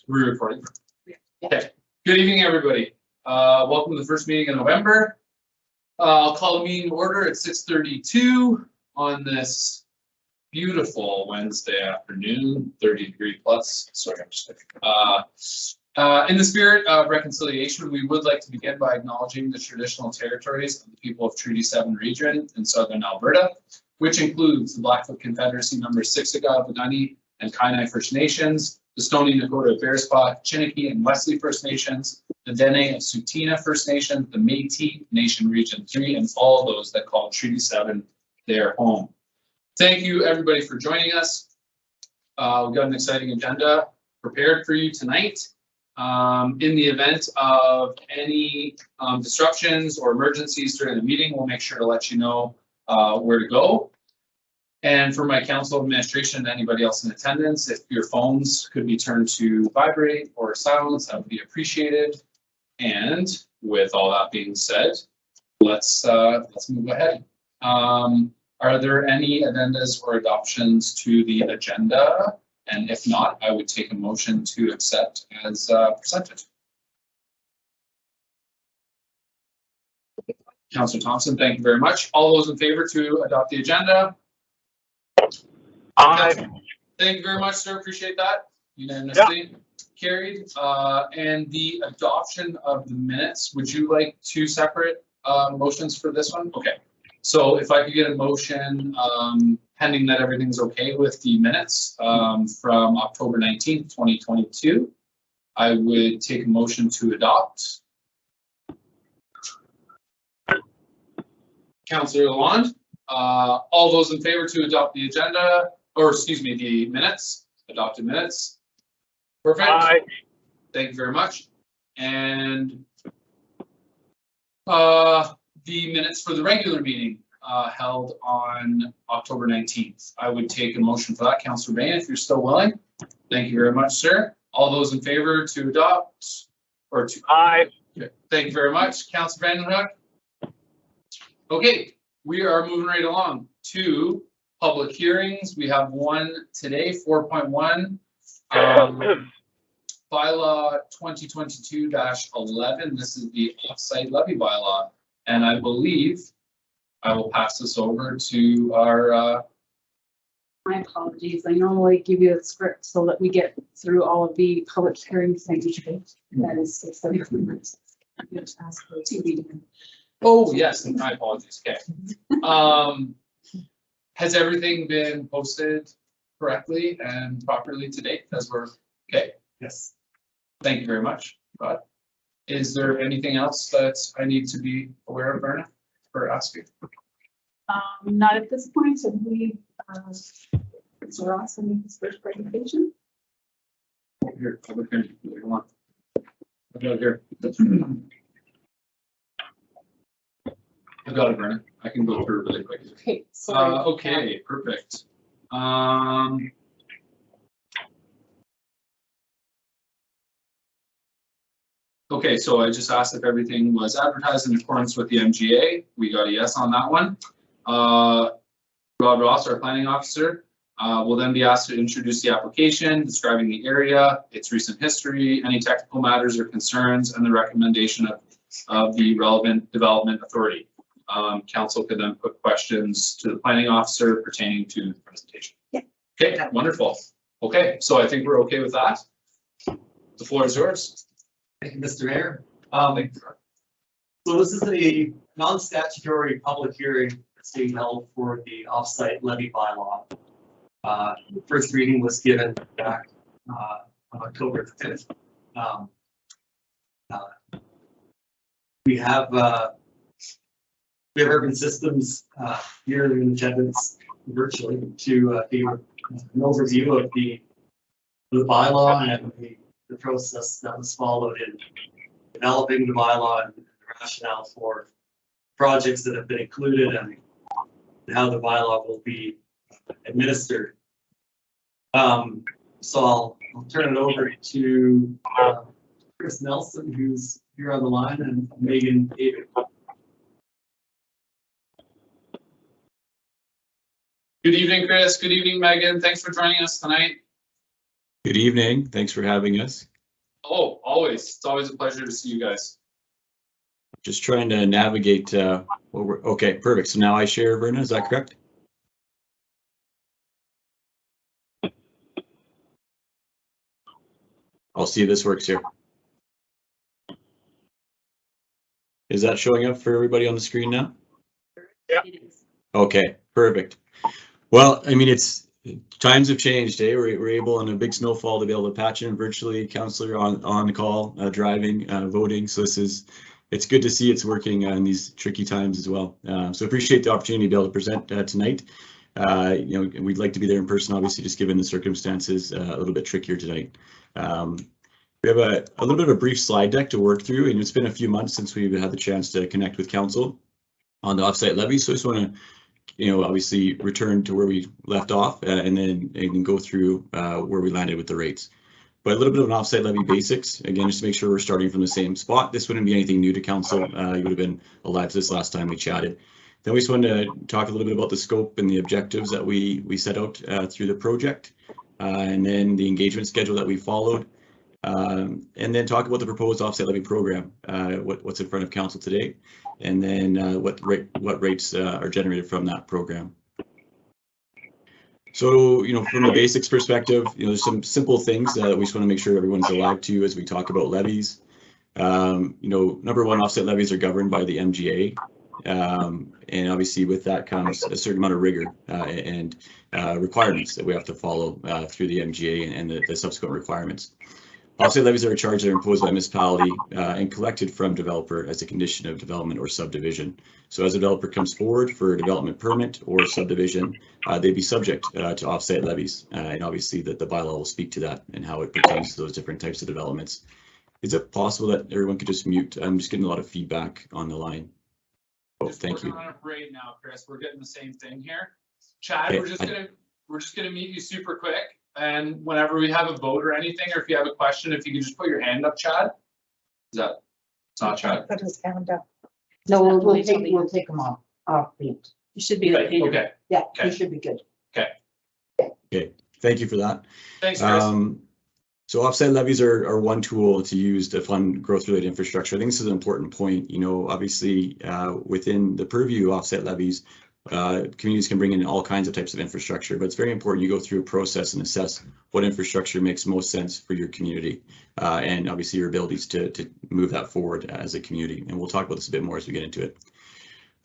We're recording. Okay. Good evening, everybody. Welcome to the first meeting in November. I'll call the meeting to order at 6:32 on this beautiful Wednesday afternoon, 30-degree plus. Sorry, I'm just in the spirit of reconciliation, we would like to begin by acknowledging the traditional territories of the people of Treaty 7 region in southern Alberta, which includes the Blackfoot Confederacy members Siksika, Piikani, and Kainai First Nations, the Stoney Nakoda Bearspaw, Chiniki, and Wesley First Nations, the Dene of Tsuut'ina First Nation, the Métis Nation Region 3, and all those that call Treaty 7 their home. Thank you, everybody, for joining us. We've got an exciting agenda prepared for you tonight. In the event of any disruptions or emergencies during the meeting, we'll make sure to let you know where to go. And for my council administration and anybody else in attendance, if your phones could be turned to vibrate or silence, that would be appreciated. And with all that being said, let's move ahead. Are there any addendums or adoptions to the agenda? And if not, I would take a motion to accept as presented. Councillor Thompson, thank you very much. All those in favor to adopt the agenda? Aye. Thank you very much, sir. Appreciate that. Unanimously carried. And the adoption of the minutes. Would you like two separate motions for this one? Okay. So if I could get a motion pending that everything's okay with the minutes from October 19th, 2022, I would take a motion to adopt. Councillor Lalonde, all those in favor to adopt the agenda, or excuse me, the minutes, adopted minutes. Perfect. Aye. Thank you very much. And the minutes for the regular meeting held on October 19th. I would take a motion for that. Councillor Bain, if you're still willing. Thank you very much, sir. All those in favor to adopt or to. Aye. Okay. Thank you very much. Councillor Vandenhoek. Okay, we are moving right along to public hearings. We have one today, 4.1. Bylaw 2022-11. This is the off-site levy bylaw. And I believe I will pass this over to our. My apologies. I normally give you a script so that we get through all of the public hearings. That is 6:30 minutes. I'm going to ask for 2 readings. Oh, yes, my apologies. Okay. Has everything been posted correctly and properly to date as we're okay? Yes. Thank you very much. But is there anything else that I need to be aware of, Verna, for asking? Not at this point. So we, Mr. Ross, will make his first presentation. Here, public hearing. I've got it here. I've got it, Verna. I can go through really quick. Okay. Okay, perfect. Okay, so I just asked if everything was advertised in accordance with the MGA. We got a yes on that one. Rod Ross, our planning officer, will then be asked to introduce the application, describing the area, its recent history, any technical matters or concerns, and the recommendation of the relevant development authority. Council could then put questions to the planning officer pertaining to the presentation. Yeah. Okay, wonderful. Okay, so I think we're okay with that. The floor is yours. Thank you, Mr. Mayor. So this is a non-statutory public hearing that's being held for the off-site levy bylaw. The first reading was given back on October 5th. We have Urban Systems here in attendance virtually to give an overview of the bylaw and the process that was followed in developing the bylaw and the rationale for projects that have been included and how the bylaw will be administered. So I'll turn it over to Chris Nelson, who's here on the line, and Megan David. Good evening, Chris. Good evening, Megan. Thanks for joining us tonight. Good evening. Thanks for having us. Oh, always. It's always a pleasure to see you guys. Just trying to navigate what we're okay, perfect. So now I share, Verna, is that correct? I'll see if this works here. Is that showing up for everybody on the screen now? Yeah. Okay, perfect. Well, I mean, it's times have changed, eh? We're able in a big snowfall to be able to patch in virtually, counselor on the call, driving, voting. So it's good to see it's working in these tricky times as well. So appreciate the opportunity to be able to present tonight. You know, we'd like to be there in person, obviously, just given the circumstances, a little bit trickier tonight. We have a little bit of a brief slide deck to work through, and it's been a few months since we've had the chance to connect with council on the offsite levy. So I just want to, you know, obviously return to where we left off and then go through where we landed with the rates. But a little bit of an offsite levy basics, again, just to make sure we're starting from the same spot. This wouldn't be anything new to council. You would have been alive to this last time we chatted. Then we just wanted to talk a little bit about the scope and the objectives that we set out through the project, and then the engagement schedule that we followed. And then talk about the proposed offset levy program, what's in front of council today, and then what rates are generated from that program. So, you know, from the basics perspective, you know, there's some simple things that we just want to make sure everyone's alive to as we talk about levies. You know, number one, offset levies are governed by the MGA. And obviously with that comes a certain amount of rigor and requirements that we have to follow through the MGA and the subsequent requirements. Offset levies are a charge that are imposed by municipality and collected from developer as a condition of development or subdivision. So as a developer comes forward for a development permit or subdivision, they'd be subject to offset levies. And obviously that the bylaw will speak to that and how it pertains to those different types of developments. Is it possible that everyone could just mute? I'm just getting a lot of feedback on the line. Oh, thank you. On it right now, Chris. We're getting the same thing here. Chad, Okay, we're just gonna meet you super quick. And whenever we have a vote or anything, or if you have a question, if you can just put your hand up, Chad. Is that, it's not Chad? Put his hand up. No, we'll take him off mute. You should be okay. Okay, Yeah, Okay. he should be good. Okay, thank you for that. thanks, Chris. So offset levies are one tool to use to fund growth-related infrastructure. I think this is an important point. You know, obviously within the purview of offset levies, communities can bring in all kinds of types of infrastructure, but it's very important you go through a process and assess what infrastructure makes most sense for your community and obviously your abilities to move that forward as a community. And we'll talk about this a bit more as we get into it.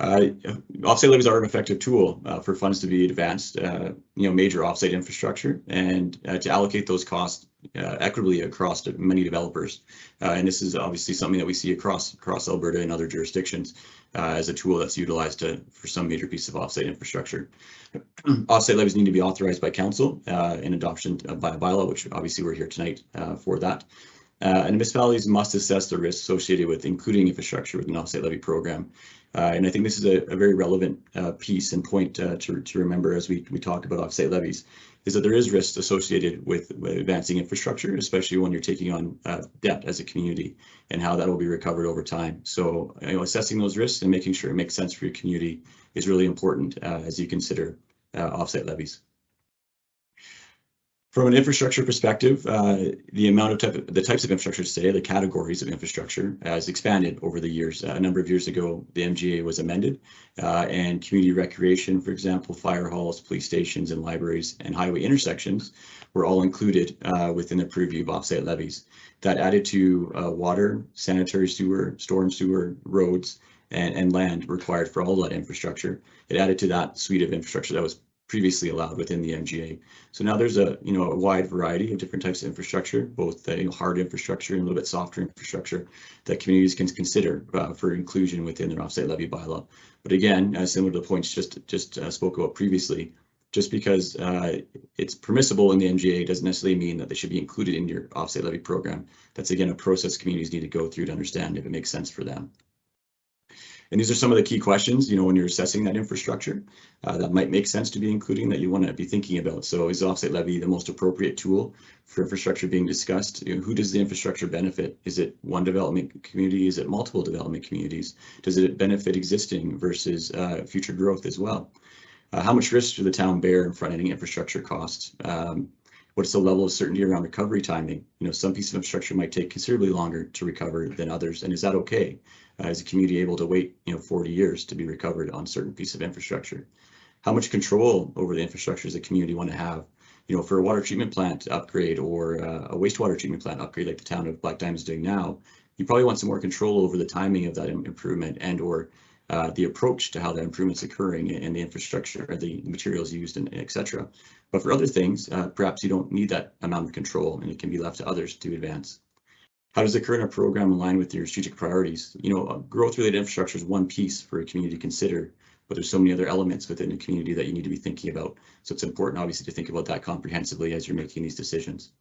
Offsite levies are an effective tool for funds to be advanced, you know, major offsite infrastructure and to allocate those costs equitably across many developers. And this is obviously something that we see across Alberta and other jurisdictions as a tool that's utilized for some major piece of offsite infrastructure. Offsite levies need to be authorized by council in adoption by a bylaw, which obviously we're here tonight for that. And municipalities must assess the risks associated with including infrastructure with an offsite levy program. And I think this is a very relevant piece and point to remember as we talk about offsite levies, is that there is risks associated with advancing infrastructure, especially when you're taking on debt as a community and how that will be recovered over time. So, you know, assessing those risks and making sure it makes sense for your community is really important as you consider offsite levies. From an infrastructure perspective, the types of infrastructure today, the categories of infrastructure has expanded over the years. A number of years ago, the MGA was amended and community recreation, for example, fire halls, police stations and libraries and highway intersections were all included within the purview of offsite levies. That added to water, sanitary sewer, storm sewer, roads, and land required for all that infrastructure. It added to that suite of infrastructure that was previously allowed within the MGA. So now there's a wide variety of different types of infrastructure, both hard infrastructure and a little bit softer infrastructure that communities can consider for inclusion within their offsite levy bylaw. But again, similar to the points just spoke about previously, just because it's permissible in the MGA doesn't necessarily mean that they should be included in your offsite levy program. That's again a process communities need to go through to understand if it makes sense for them. And these are some of the key questions, when you're assessing that infrastructure that might make sense to be including that you want to be thinking about. So is the offsite levy the most appropriate tool for infrastructure being discussed? Who does the infrastructure benefit? Is it one development community? Is it multiple development communities? Does it benefit existing versus future growth as well? How much risk do the town bear in front-ending infrastructure costs? What's the level of certainty around recovery timing? Some pieces of infrastructure might take considerably longer to recover than others, and is that okay? Is the community able to wait 40 years to be recovered on certain piece of infrastructure? How much control over the infrastructure does the community want to have? For a water treatment plant upgrade or a wastewater treatment plant upgrade like the town of Black Diamond is doing now, you probably want some more control over the timing of that improvement and or the approach to how that improvement's occurring and the infrastructure, or the materials used, and et cetera. But for other things, perhaps you don't need that amount of control, and it can be left to others to advance. How does the current program align with your strategic priorities? Growth-related infrastructure is one piece for a community to consider, but there's so many other elements within the community that you need to be thinking about. So it's important, obviously, to think about that comprehensively as you're making these decisions.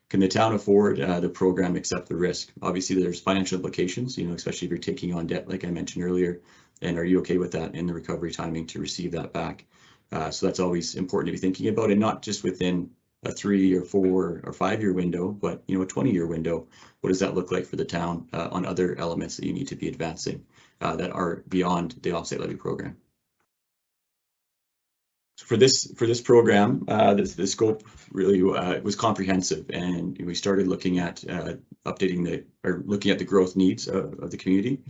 Can the town afford the program, accept the risk? Obviously, there's financial implications, especially if you're taking on debt, like I mentioned earlier, and are you okay with that in the recovery timing to receive that back? So that's always important to be thinking about, and not just within a 3 or 4 or 5 year window, but a 20-year window. What does that look like for the town on other elements that you need to be advancing that are beyond the offsite levy program? So for this program, the scope really was comprehensive, and we started looking at looking at the growth needs of the community.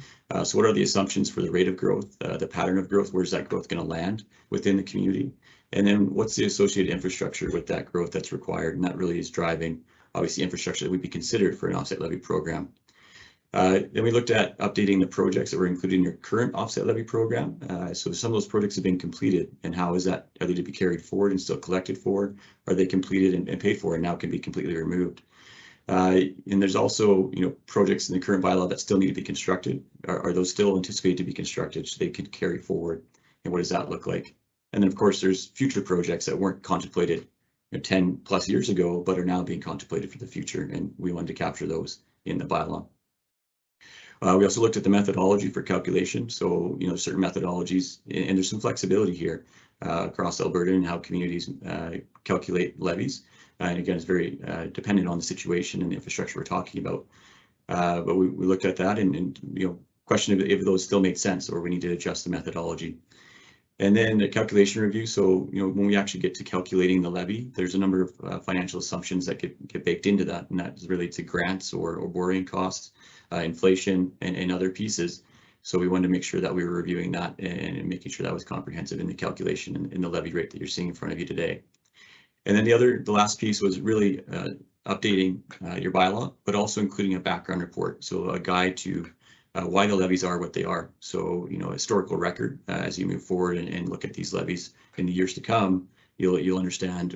So what are the assumptions for the rate of growth, the pattern of growth, where's that growth going to land within the community? And then what's the associated infrastructure with that growth that's required? And that really is driving, obviously, infrastructure that would be considered for an offset levy program. Then we looked at updating the projects that were included in your current offset levy program. So some of those projects have been completed, and how is that? Are they to be carried forward and still collected for? Are they completed and paid for and now can be completely removed? And there's also, projects in the current bylaw that still need to be constructed. Are those still anticipated to be constructed so they could carry forward? And what does that look like? And then, of course, there's future projects that weren't contemplated 10 plus years ago, but are now being contemplated for the future, and we wanted to capture those in the bylaw. We also looked at the methodology for calculation. So, certain methodologies, and there's some flexibility here across Alberta and how communities calculate levies. And again, it's very dependent on the situation and the infrastructure we're talking about. But we looked at that and questioned if those still made sense or we need to adjust the methodology. And then the calculation review. So, when we actually get to calculating the levy, there's a number of financial assumptions that get baked into that, and that is related to grants or borrowing costs, inflation, and other pieces. So we wanted to make sure that we were reviewing that and making sure that was comprehensive in the calculation and in the levy rate that you're seeing in front of you today. And then the last piece was really updating your bylaw, but also including a background report. So a guide to why the levies are what they are. So, historical record as you move forward and look at these levies in the years to come, you'll understand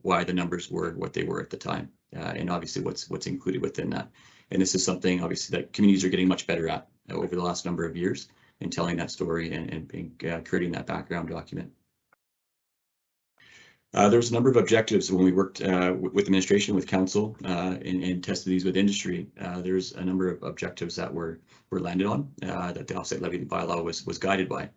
why the numbers were what they were at the time, and obviously what's included within that. And this is something obviously that communities are getting much better at over the last number of years in telling that story and creating that background document. There's a number of objectives when we worked with administration, with council, and tested these with industry. There's a number of objectives that were landed on that the offset levy bylaw was guided by.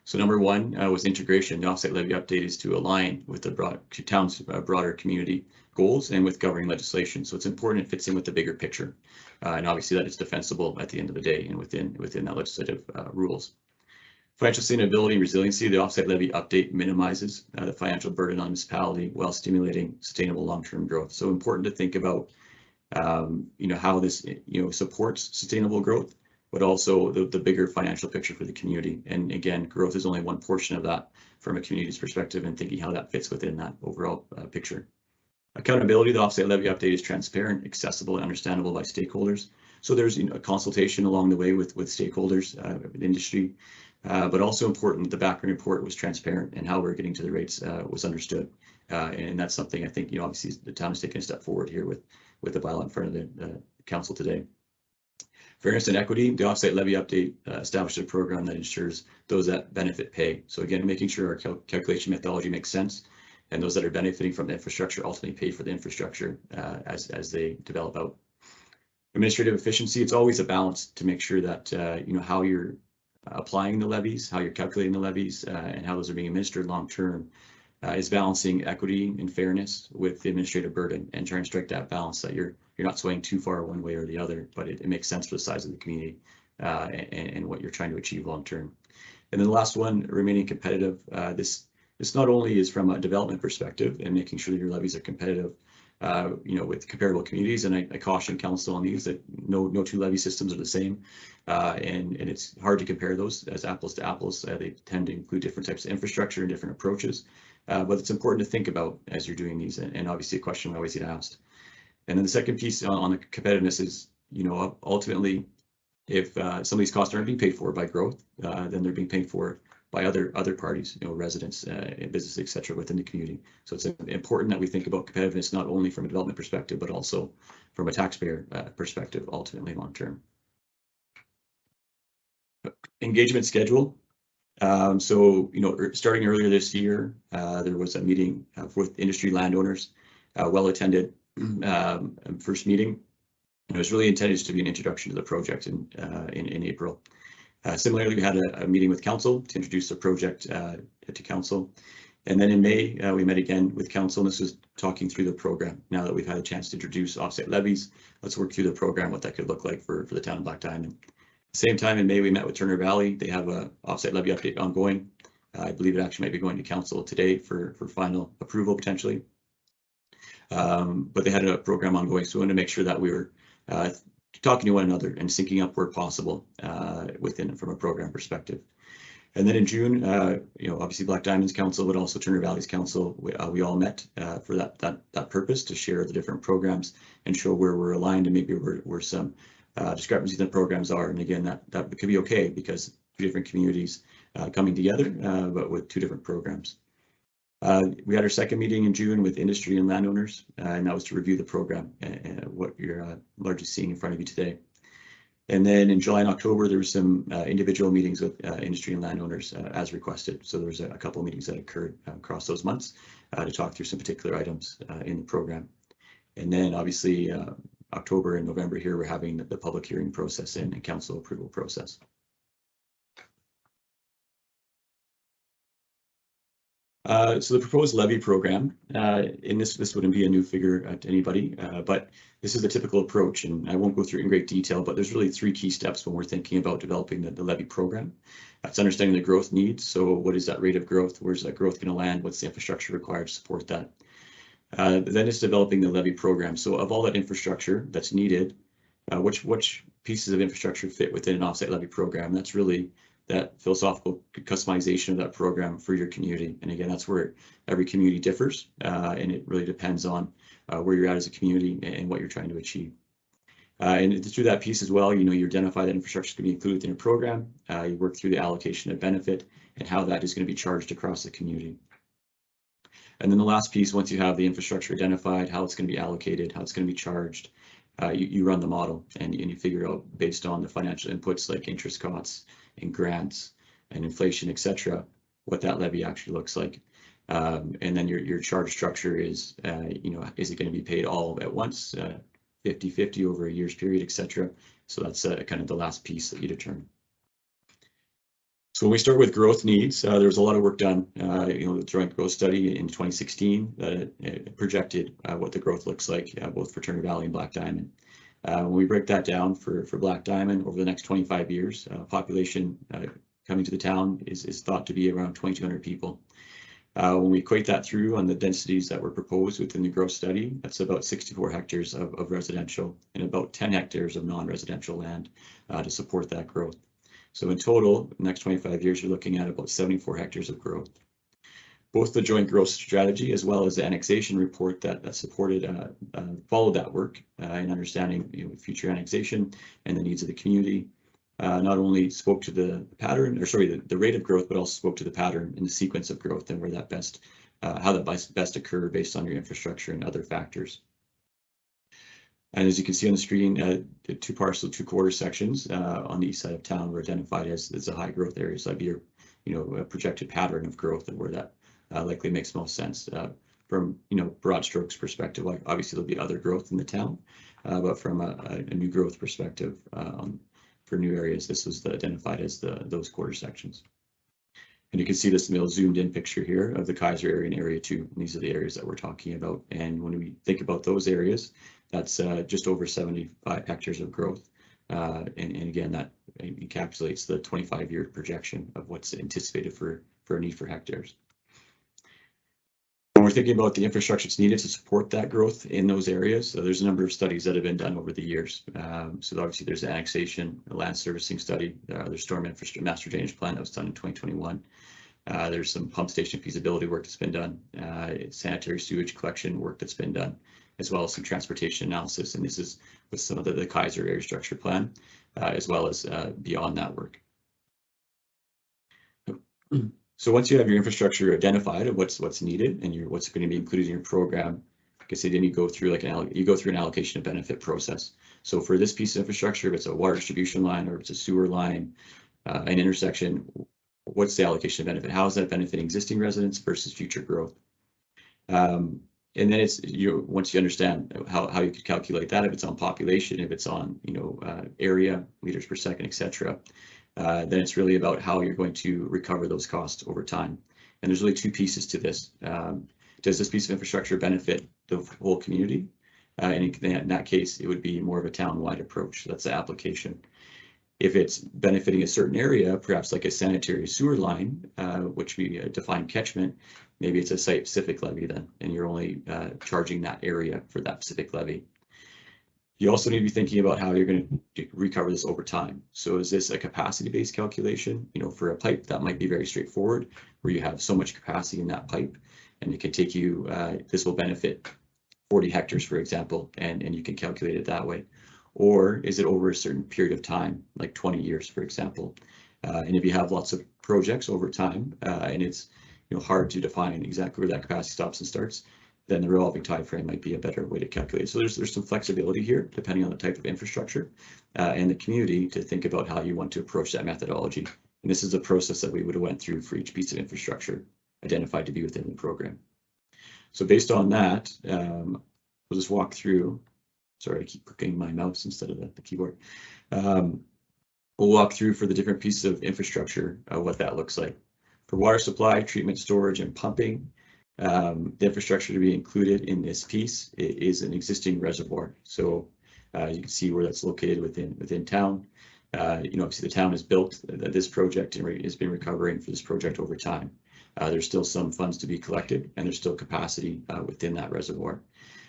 So number one was integration. The offset levy update is to align with the town's broader community goals and with governing legislation. So it's important it fits in with the bigger picture, and obviously that it's defensible at the end of the day and within that legislative rules. Financial sustainability and resiliency. The offset levy update minimizes the financial burden on municipality while stimulating sustainable long-term growth. So important to think about, how this, supports sustainable growth, but also the bigger financial picture for the community. And again, growth is only one portion of that from a community's perspective, and thinking how that fits within that overall picture. Accountability. The offset levy update is transparent, accessible, and understandable by stakeholders. So there's a consultation along the way with stakeholders, with industry. But also important, the background report was transparent, and how we're getting to the rates was understood. And that's something I think, obviously the town is taking a step forward here with the bylaw in front of the council today. Fairness and equity. The offset levy update established a program that ensures those that benefit pay. So again, making sure our calculation methodology makes sense, and those that are benefiting from the infrastructure ultimately pay for the infrastructure as they develop out. Administrative efficiency. It's always a balance to make sure that how you're applying the levies, how you're calculating the levies, and how those are being administered long term, is balancing equity and fairness with the administrative burden, and trying to strike that balance that you're not swaying too far one way or the other, but it makes sense for the size of the community and what you're trying to achieve long term. And then the last one, remaining competitive. This this not only is from a development perspective and making sure that your levies are competitive, with comparable communities, and I caution council on these that no two levy systems are the same, and it's hard to compare those as apples to apples. They tend to include different types of infrastructure and different approaches, but it's important to think about as you're doing these, and obviously a question we always get asked. And then the second piece on the competitiveness is, ultimately, if some of these costs aren't being paid for by growth, then they're being paid for by other parties, residents, businesses, et cetera, within the community. So it's important that we think about competitiveness not only from a development perspective, but also from a taxpayer perspective, ultimately long term. Engagement schedule. Starting earlier this year, there was a meeting with industry landowners, well attended first meeting. And it was really intended to be an introduction to the project in April. Similarly, we had a meeting with council to introduce the project to council. And then in May, we met again with council, and this was talking through the program. Now that we've had a chance to introduce offset levies, let's work through the program, what that could look like for the town of Black Diamond. Same time in May, we met with Turner Valley. They have a offset levy update ongoing. I believe it actually might be going to council today for final approval potentially. But they had a program ongoing, so we wanted to make sure that we were talking to one another and syncing up where possible from a program perspective. And then in June, obviously Black Diamond's council, but also Turner Valley's council, we all met for that purpose, to share the different programs and show where we're aligned and maybe where some discrepancies in the programs are. And again, that could be okay because two different communities coming together, but with two different programs. We had our second meeting in June with industry and landowners, and that was to review the program and what you're largely seeing in front of you today. And then in July and October, there were some individual meetings with industry and landowners as requested. So there was a couple of meetings that occurred across those months to talk through some particular items in the program. And then obviously October and November here, we're having the public hearing process and council approval process. So the proposed levy program, and this wouldn't be a new figure to anybody, but this is the typical approach, and I won't go through it in great detail, but there's really three key steps when we're thinking about developing the levy program. That's understanding the growth needs. So what is that rate of growth? Where's that growth going to land? What's the infrastructure required to support that? Then it's developing the levy program. So of all that infrastructure that's needed, which pieces of infrastructure fit within an offset levy program? That's really that philosophical customization of that program for your community. And again, that's where every community differs, and it really depends on where you're at as a community and what you're trying to achieve. And through that piece as well, you identify that infrastructure is going to be included in your program. You work through the allocation of benefit and how that is going to be charged across the community. And then the last piece, once you have the infrastructure identified, how it's going to be allocated, how it's going to be charged, you run the model and you figure out based on the financial inputs like interest costs and grants and inflation, etc., what that levy actually looks like. And then your charge structure is, is it going to be paid all at once, 50-50 over a year's period, etc. So that's kind of the last piece that you determine. So when we start with growth needs, there was a lot of work done, the joint growth study in 2016 that projected what the growth looks like, both for Turner Valley and Black Diamond. When we break that down for Black Diamond over the next 25 years, population coming to the town is thought to be around 2,200 people. When we equate that through on the densities that were proposed within the growth study, that's about 64 hectares of residential and about 10 hectares of non-residential land to support that growth. So in total, the next 25 years, you're looking at about 74 hectares of growth. Both the joint growth strategy as well as the annexation report that supported followed that work in understanding future annexation and the needs of the community. Not only spoke to the pattern, the rate of growth, but also spoke to the pattern and the sequence of growth and where that how that best occur based on your infrastructure and other factors. And as you can see on the screen, the two quarter sections on the east side of town were identified as the high growth areas. That'd be your, a projected pattern of growth and where that likely makes most sense from, broad strokes perspective. Like obviously there'll be other growth in the town, but from a new growth perspective for new areas, this was identified as those quarter sections. And you can see this little zoomed in picture here of the Kaiser area and area 2. And these are the areas that we're talking about. And when we think about those areas, that's just over 75 hectares of growth. And again, that encapsulates the 25-year projection of what's anticipated for a need for hectares. When we're thinking about the infrastructure that's needed to support that growth in those areas, so there's a number of studies that have been done over the years. So obviously there's the annexation, a land servicing study, there's storm infrastructure master drainage plan that was done in 2021. There's some pump station feasibility work that's been done, sanitary sewage collection work that's been done, as well as some transportation analysis. And this is with some of the Kaiser area structure plan, as well as beyond that work. So once you have your infrastructure identified of what's needed and what's going to be included in your program, like I said, then you go through an allocation of benefit process. So for this piece of infrastructure, if it's a water distribution line or if it's a sewer line, an intersection, what's the allocation of benefit? How is that benefiting existing residents versus future growth? And then it's once you understand how you could calculate that, if it's on population, if it's on area, liters per second, etc. Then it's really about how you're going to recover those costs over time. And there's really two pieces to this. Does this piece of infrastructure benefit the whole community? And in that case, it would be more of a town-wide approach. That's the application. If it's benefiting a certain area, perhaps like a sanitary sewer line, which we define catchment, maybe it's a site-specific levy then, and you're only charging that area for that specific levy. You also need to be thinking about how you're going to recover this over time. So is this a capacity-based calculation? For a pipe, that might be very straightforward, where you have so much capacity in that pipe, and it can take you, this will benefit 40 hectares, for example, and you can calculate it that way. Or is it over a certain period of time, like 20 years, for example? And if you have lots of projects over time, and it's hard to define exactly where that capacity stops and starts, then the revolving time frame might be a better way to calculate. So there's some flexibility here, depending on the type of infrastructure and the community, to think about how you want to approach that methodology. And this is a process that we would have went through for each piece of infrastructure identified to be within the program. So based on that, we'll just walk through. Sorry, I keep clicking my mouse instead of the keyboard. We'll walk through for the different pieces of infrastructure, what that looks like. For water supply, treatment, storage, and pumping, the infrastructure to be included in this piece is an existing reservoir. So you can see where that's located within town. Obviously the town has built this project and has been recovering for this project over time. There's still some funds to be collected, and there's still capacity within that reservoir.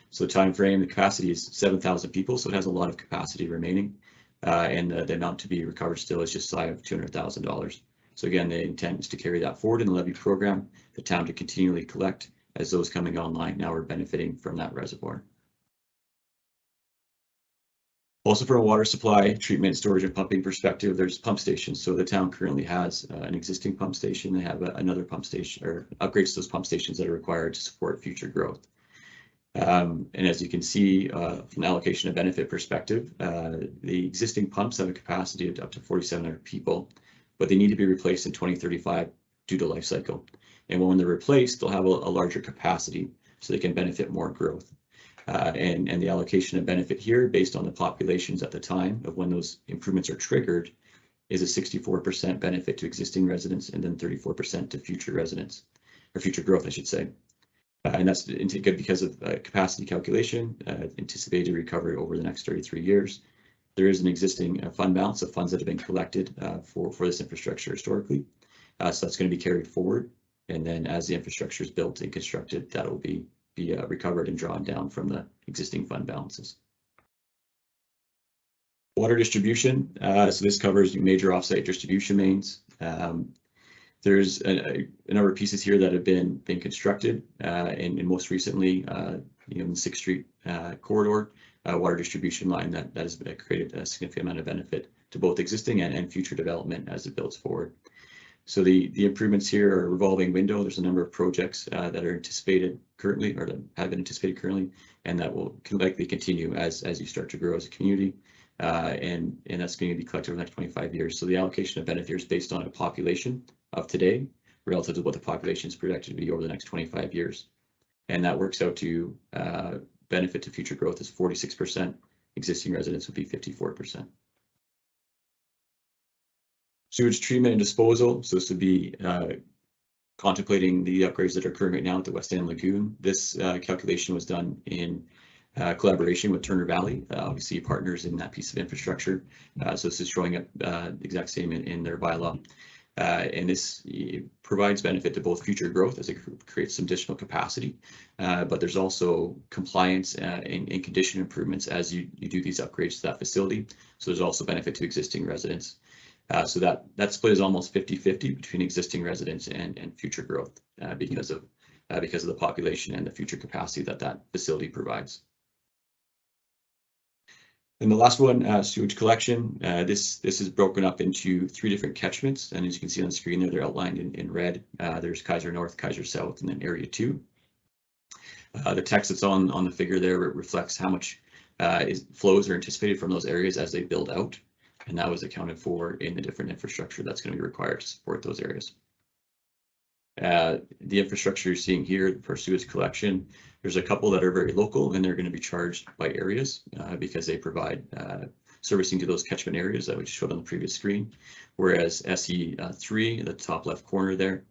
So the time frame, the capacity is 7,000 people, so it has a lot of capacity remaining, and the amount to be recovered still is just shy of $200,000. So again, the intent is to carry that forward in the levy program, the town to continually collect as those coming online now are benefiting from that reservoir. Also, from a water supply, treatment, storage, and pumping perspective, there's pump stations. So the town currently has an existing pump station. They have another pump station, or upgrades to those pump stations that are required to support future growth. And as you can see, from an allocation of benefit perspective, the existing pumps have a capacity of up to 4,700 people, but they need to be replaced in 2035 due to life cycle. And when they're replaced, they'll have a larger capacity so they can benefit more growth. And the allocation of benefit here, based on the populations at the time of when those improvements are triggered, is a 64% benefit to existing residents and then 34% to future residents, or future growth, I should say. And that's good because of capacity calculation, anticipated recovery over the next 33 years. There is an existing fund balance of funds that have been collected for this infrastructure historically. So that's going to be carried forward. And then as the infrastructure is built and constructed, that will be recovered and drawn down from the existing fund balances. Water distribution. So this covers major offsite distribution mains. There's a number of pieces here that have been constructed, and most recently, in the 6th Street corridor, water distribution line that has created a significant amount of benefit to both existing and future development as it builds forward. So the improvements here are a revolving window. There's a number of projects that are anticipated currently, or that have been anticipated currently, and that will likely continue as you start to grow as a community. And that's going to be collected over the next 25 years. So the allocation of benefit is based on a population of today relative to what the population is projected to be over the next 25 years. And that works out to benefit to future growth is 46%. Existing residents would be 54%. Sewage treatment and disposal. So this would be contemplating the upgrades that are occurring right now at the West End Lagoon. This calculation was done in collaboration with Turner Valley, obviously partners in that piece of infrastructure. So this is showing up exact same in their bylaw. And this provides benefit to both future growth as it creates some additional capacity, but there's also compliance and condition improvements as you do these upgrades to that facility. So there's also benefit to existing residents. So that split is almost 50-50 between existing residents and future growth because of the population and the future capacity that facility provides. And the last one, sewage collection. This is broken up into 3 different catchments, and as you can see on the screen there, they're outlined in red. There's Kaiser North, Kaiser South, and then Area 2. The text that's on the figure there reflects how much flows are anticipated from those areas as they build out, and that was accounted for in the different infrastructure that's going to be required to support those areas. The infrastructure you're seeing here for sewage collection, there's a couple that are very local and they're going to be charged by areas because they provide servicing to those catchment areas that we showed on the previous screen. Whereas SE3, the top left corner there,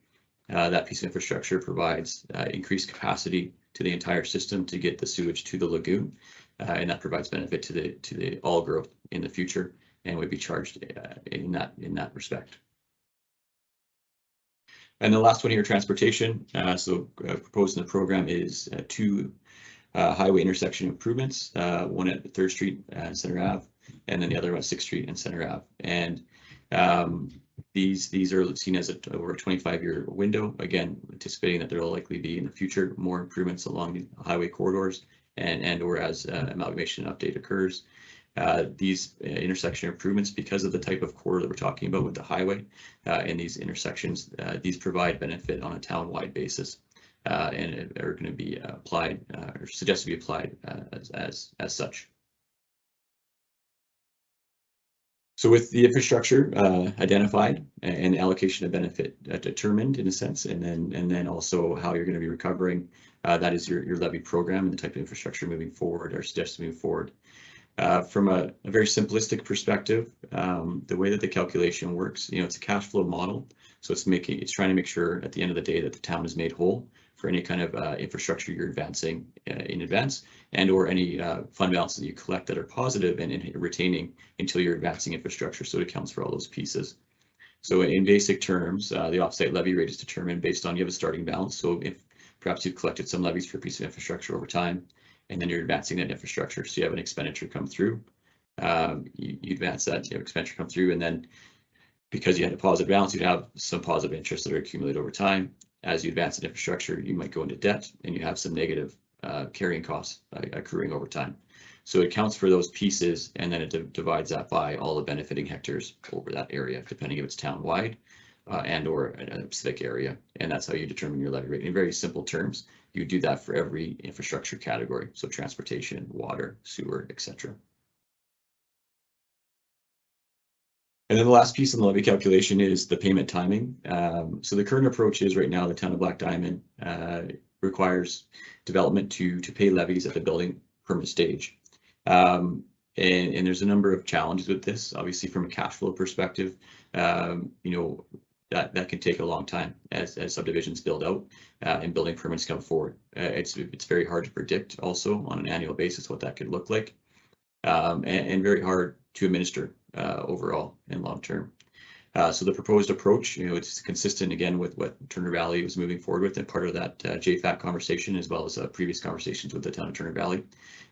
that piece of infrastructure provides increased capacity to the entire system to get the sewage to the lagoon, and that provides benefit to the all growth in the future and would be charged in that respect. And the last one here, transportation. Proposed in the program is 2 highway intersection improvements, one at 3rd Street and Center Ave, and then the other on 6th Street and Center Ave. And these are seen as over a 25-year window. Again, anticipating that there will likely be in the future more improvements along the highway corridors and or as amalgamation update occurs. These intersection improvements, because of the type of corridor that we're talking about with the highway and these intersections, these provide benefit on a town-wide basis and are going to be applied or suggested to be applied as such. So with the infrastructure identified and allocation of benefit determined in a sense, and then also how you're going to be recovering, that is your levy program and the type of infrastructure moving forward or suggested moving forward. From a very simplistic perspective, the way that the calculation works, it's a cash flow model. So it's trying to make sure at the end of the day that the town is made whole for any kind of infrastructure you're advancing in advance, and or any fund balances that you collect that are positive and retaining until you're advancing infrastructure. So it accounts for all those pieces. So in basic terms, the offsite levy rate is determined based on you have a starting balance. So if perhaps you've collected some levies for a piece of infrastructure over time, and then you're advancing that infrastructure. So you have an expenditure come through, you advance that, you have expenditure come through, and then because you had a positive balance, you'd have some positive interest that are accumulated over time. As you advance the infrastructure, you might go into debt and you have some negative carrying costs accruing over time. So it counts for those pieces, and then it divides that by all the benefiting hectares over that area, depending if it's town-wide and or a specific area. And that's how you determine your levy rate. In very simple terms, you do that for every infrastructure category. So transportation, water, sewer, etc. And then the last piece in the levy calculation is the payment timing. So the current approach is right now the town of Black Diamond requires development to pay levies at the building permit stage. And there's a number of challenges with this. Obviously, from a cash flow perspective, that can take a long time as subdivisions build out and building permits come forward. It's very hard to predict also on an annual basis what that could look like, and very hard to administer overall and long term. So the proposed approach, it's consistent again with what Turner Valley was moving forward with, and part of that JFAC conversation, as well as previous conversations with the town of Turner Valley,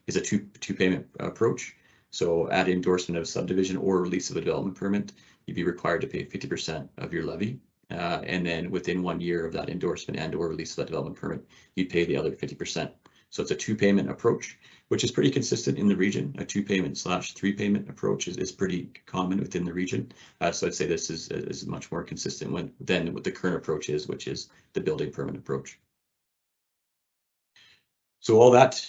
is a two payment approach. So at endorsement of subdivision or release of a development permit, you'd be required to pay 50% of your levy. And then within 1 year of that endorsement and or release of that development permit, you'd pay the other 50%. So it's a 2-payment approach, which is pretty consistent in the region. A 2-payment / 3-payment approach is pretty common within the region. So I'd say this is much more consistent than what the current approach is, which is the building permit approach. So all that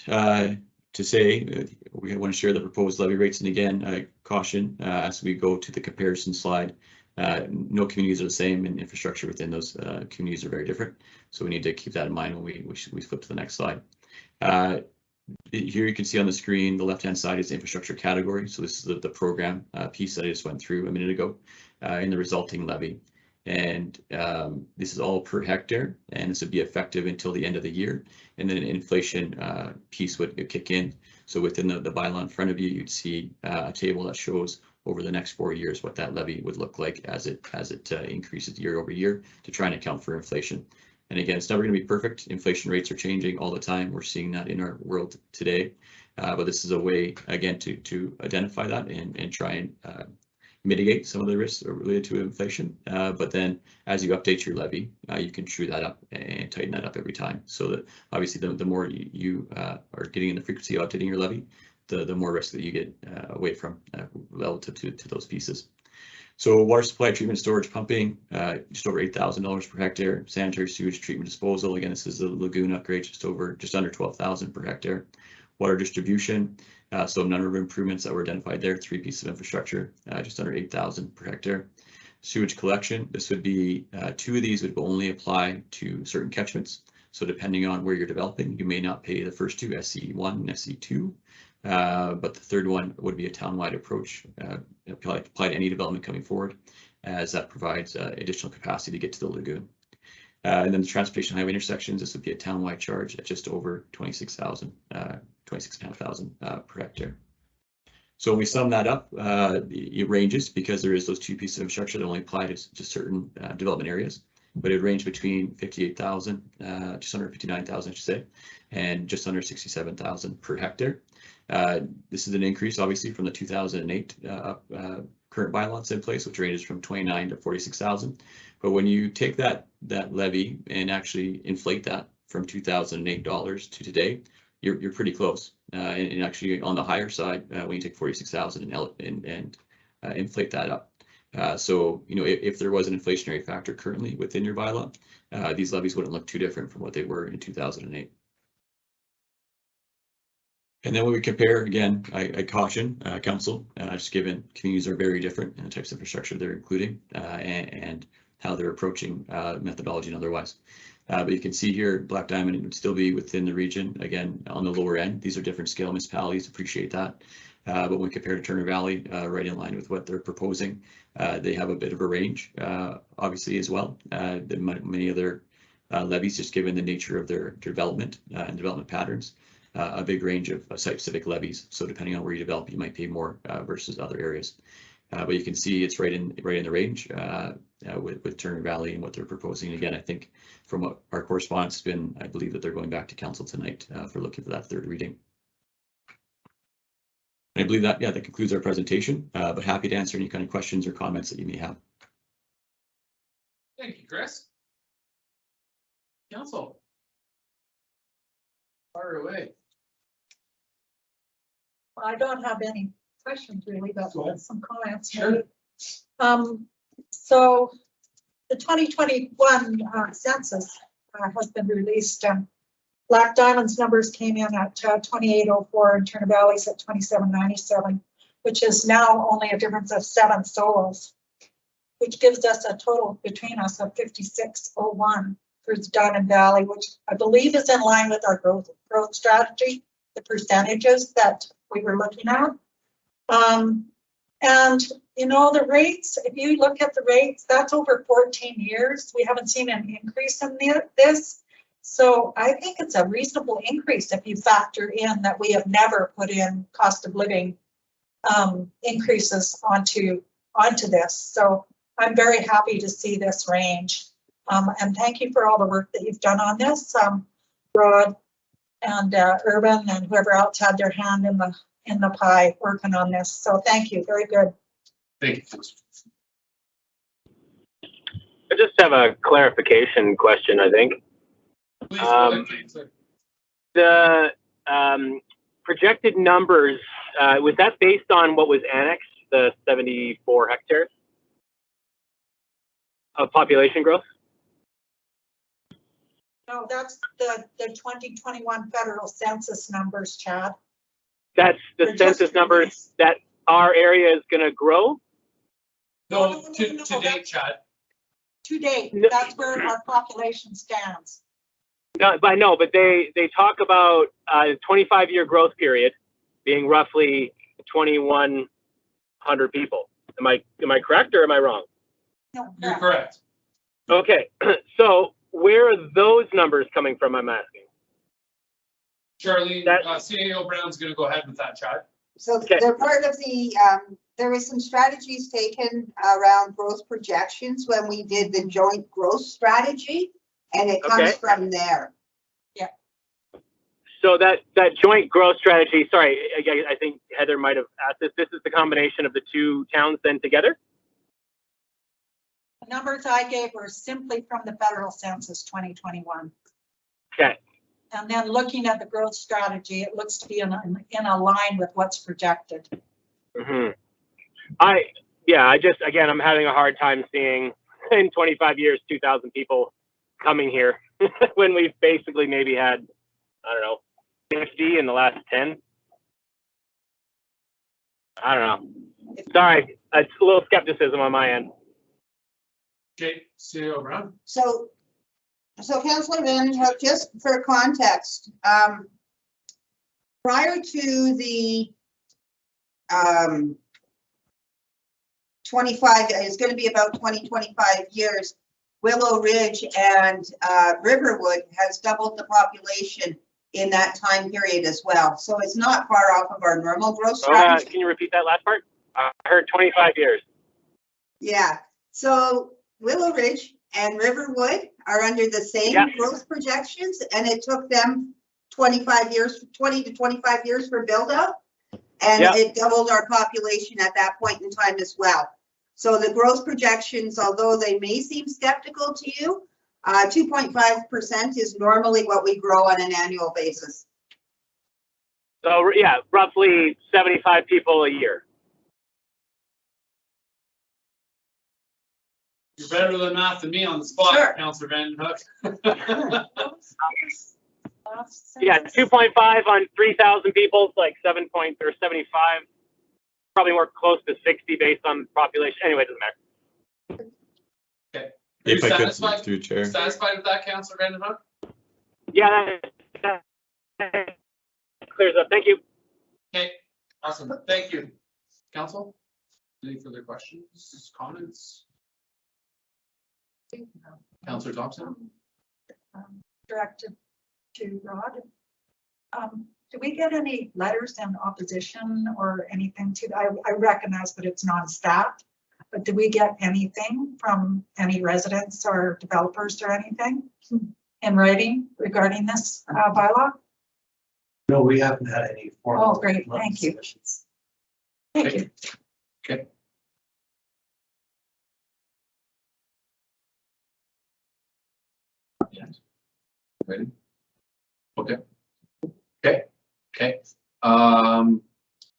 to say, we want to share the proposed levy rates, and again, caution as we go to the comparison slide. No communities are the same, and infrastructure within those communities are very different. So we need to keep that in mind when we flip to the next slide. Here you can see on the screen, the left-hand side is the infrastructure category. So this is the program piece that I just went through a minute ago in the resulting levy. And this is all per hectare, and this would be effective until the end of the year. And then an inflation piece would kick in. So within the bylaw in front of you, you'd see a table that shows over the next 4 years what that levy would look like as it increases year over year to try and account for inflation. And again, it's never going to be perfect. Inflation rates are changing all the time. We're seeing that in our world today. But this is a way, again, to identify that and try and mitigate some of the risks related to inflation. But then as you update your levy, you can true that up and tighten that up every time. So that obviously the more you are getting in the frequency of updating your levy, the more risk that you get away from relative to those pieces. So water supply, treatment, storage, pumping, just over $8,000 per hectare. Sanitary sewage treatment disposal, again, this is the lagoon upgrade, just under 12,000 per hectare. Water distribution, so a number of improvements that were identified there, 3 pieces of infrastructure, just under 8,000 per hectare. Sewage collection, this would be 2 of these would only apply to certain catchments. So depending on where you're developing, you may not pay the first 2, SC1 and SC2. But the third one would be a townwide approach, apply to any development coming forward, as that provides additional capacity to get to the lagoon. And then the transportation highway intersections, this would be a townwide charge at just over 26,500 per hectare. So when we sum that up, it ranges because there is those 2 pieces of infrastructure that only apply to certain development areas. But it ranged between 58,000, just under 59,000, I should say, and just under 67,000 per hectare. This is an increase, obviously, from the 2008 current bylaw that's in place, which ranges from 29 to 46,000. But when you take that levy and actually inflate that from 2008 dollars to today, you're pretty close. And actually on the higher side, when you take 46,000 and inflate that up. So, you know, if there was an inflationary factor currently within your bylaw, these levies wouldn't look too different from what they were in 2008. And then when we compare, again, I caution council, just given communities are very different in the types of infrastructure they're including and how they're approaching methodology and otherwise. But you can see here, Black Diamond would still be within the region, again, on the lower end. These are different scale municipalities, appreciate that. But when we compare to Turner Valley, right in line with what they're proposing, they have a bit of a range, obviously, as well. Many of their levies, just given the nature of their development and development patterns, a big range of site-specific levies. So depending on where you develop, you might pay more versus other areas. But you can see it's right in the range with Turner Valley and what they're proposing. Again, I think from what our correspondence has been, I believe that they're going back to council tonight for looking for that 3rd reading. And I believe that, that concludes our presentation, but happy to answer any kind of questions or comments that you may have. Thank you, Chris. Council. Fire away. I don't have any questions really, but Go ahead. some comments. Sure. So the 2021 census has been released. Black Diamond's numbers came in at 2804 and Turner Valley's at 2797, which is now only a difference of 7 solos, which gives us a total between us of 5601 for Diamond Valley, which I believe is in line with our growth strategy, the percentages that we were looking at. And you know, the rates, if you look at the rates, that's over 14 years. We haven't seen an increase in this. So I think it's a reasonable increase if you factor in that we have never put in cost of living increases onto this. So I'm very happy to see this range. And thank you for all the work that you've done on this, Rod and Urban and whoever else had their hand in the pie working on this. So thank you, very good. Thank you. I just have a clarification question, I think. Please, go ahead, sir. The projected numbers, was that based on what was annexed, the 74 hectares of population growth? No, that's the 2021 federal census numbers, Chad. That's the census numbers that our area is going to grow? No, to date, Chad. To date, No. that's where our population stands. No, but they talk about a 25-year growth period being roughly 2,100 people. Am I correct or am I wrong? No, You're correct. Okay, so where are those numbers coming from, I'm asking? Charlene, That- CAO Brown's going to go ahead with that, Chad. So Okay. they're part of the, there was some strategies taken around growth projections when we did the joint growth strategy, and it comes Okay. from there. So that joint growth strategy, sorry, I think Heather might have asked this. This is the combination of the two towns then together? The numbers I gave were simply from the federal census 2021. Okay. And then looking at the growth strategy, it looks to be in a line with what's projected. Mm-hmm. Again, I'm having a hard time seeing in 25 years, 2,000 people coming here when we've basically maybe had, I don't know, 50 in the last 10. I don't know. Sorry, it's a little skepticism on my end. Okay, CEO Brown. So Councillor Van Hook, just for context, prior to the 25, it's going to be about 25 years, Willow Ridge and Riverwood has doubled the population in that time period as well. So it's not far off of our normal growth strategy. Can you repeat that last part? I heard 25 years. Yeah, so Willow Ridge and Riverwood are under the same growth projections, and it took them 25 years, 20 to 25 years for build out. And it doubled our population at that point in time as well. So the growth projections, although they may seem skeptical to you, 2.5% is normally what we grow on an annual basis. So yeah, roughly 75 people a year. You're better than math than me on the spot, Sure. Councillor Van Hook. Yeah, 2.5 on 3,000 people, it's like 75. Probably more close to 60 based on population. Anyway, it doesn't matter. Okay. If Are I you could speak through chair. satisfied with that, Councillor Van Hook? Yeah, that clears up. Thank you. Okay, awesome. Thank you. Council, any further questions, comments? Councillor Thompson? Directed to Rod. Do we get any letters in opposition or anything to, I recognize that it's non-staff, but do we get anything from any residents or developers or anything in writing regarding this bylaw? No, we haven't had any formal. Oh, great, thank you. submissions. Thank you. Okay. Ready? Okay. Okay, okay.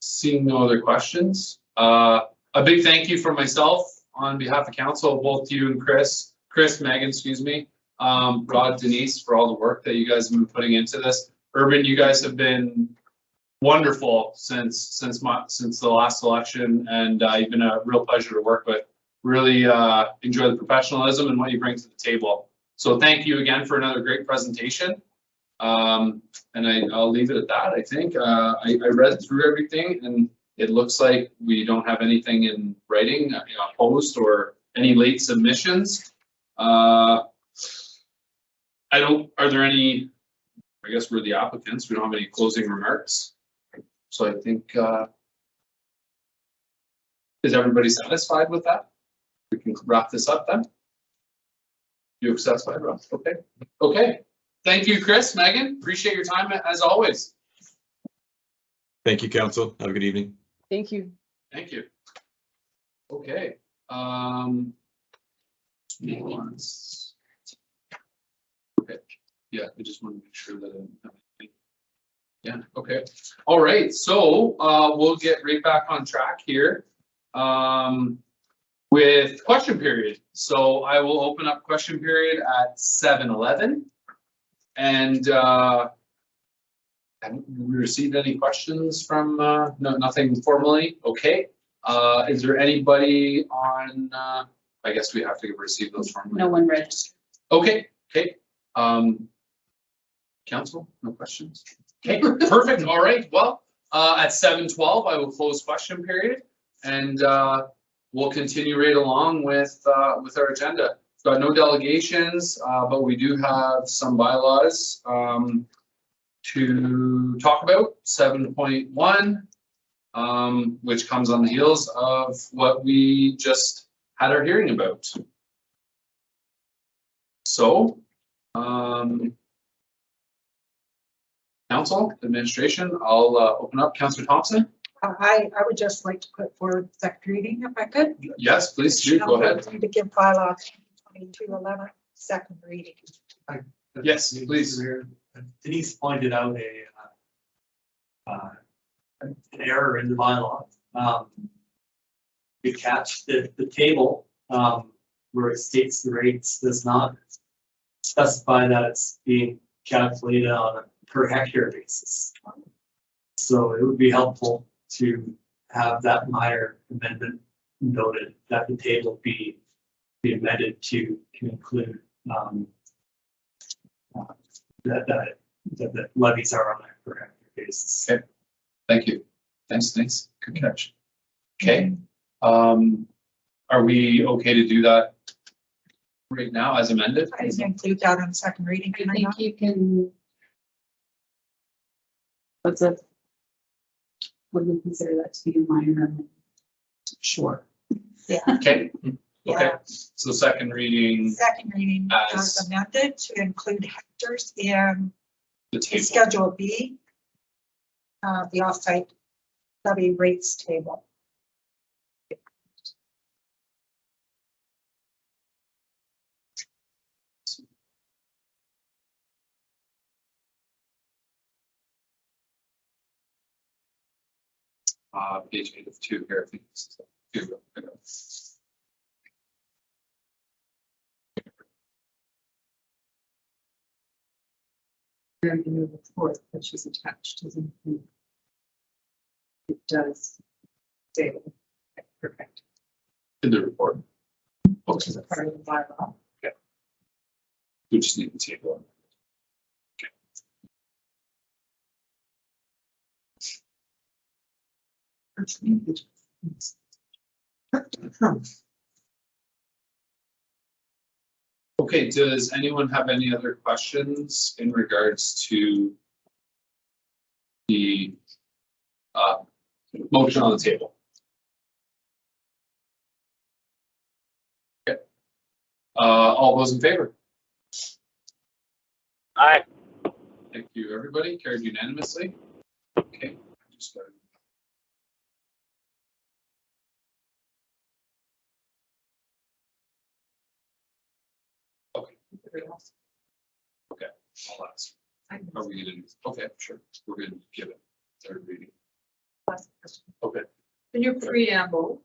Seeing no other questions, a big thank you from myself on behalf of council, both you and Chris, Megan, excuse me, Rod, Denise, for all the work that you guys have been putting into this. Urban, you guys have been wonderful since the last election, and you've been a real pleasure to work with. Really enjoy the professionalism and what you bring to the table. So thank you again for another great presentation. And I'll leave it at that. I think I read through everything, and it looks like we don't have anything in writing opposed or any late submissions. Are there any? I guess we're the applicants. We don't have any closing remarks. So I think is everybody satisfied with that? We can wrap this up then. You satisfied, Rob? Okay. Okay. Thank you, Chris, Megan. Appreciate your time as always. Thank you, council. Have a good evening. Thank you. Thank you. Okay. Okay. Yeah, I just want to make sure that. Yeah. Okay. All right. So we'll get right back on track here with question period. So I will open up question period at 7:11. And haven't we received any questions from, no, nothing formally? Okay. Is there anybody on, I guess we have to receive those formally. No one registered. Okay, okay. Council, no questions? Okay, perfect. All right. Well, at 7:12, I will close question period, and we'll continue right along with our agenda. Got no delegations, but we do have some bylaws to talk about. 7.1, which comes on the heels of what we just had our hearing about. So, council, administration, I'll open up. Councillor Thompson? I would just like to put forward second reading if I could. Yes, please do, go ahead. To give bylaw 2211 second reading. Yes, please. Denise pointed out an error in the bylaw. We catch the table, where it states the rates does not specify that it's being calculated on a per hectare basis. So it would be helpful to have that minor amendment noted, that the table be amended to include that the levies are on a per hectare basis. Okay. Thank you. Thanks. Good catch. Okay. Are we okay to do that right now as amended? I just include that on second reading. I Can I think not? you can. Would we consider that to be a minor amendment? Sure. Yeah. Okay, okay. Yeah. So second reading, Second reading As- as amended to include hectares in the table. Schedule B, the offsite levy rates table. Page 8 of 2 here, I think. It's 2. And in the report which is attached is included. It does say that, perfect, In the report. which is a part of the bylaw. We just need the table. Okay, does anyone have any other questions in regards to the motion on the table? Okay. All those in favor? Aye. Thank you, everybody. Carried unanimously. Okay. Just gotta- Okay. Okay, I'll ask. Are we gonna, okay, sure, we're gonna give it third reading. Last question. Okay. In your preamble,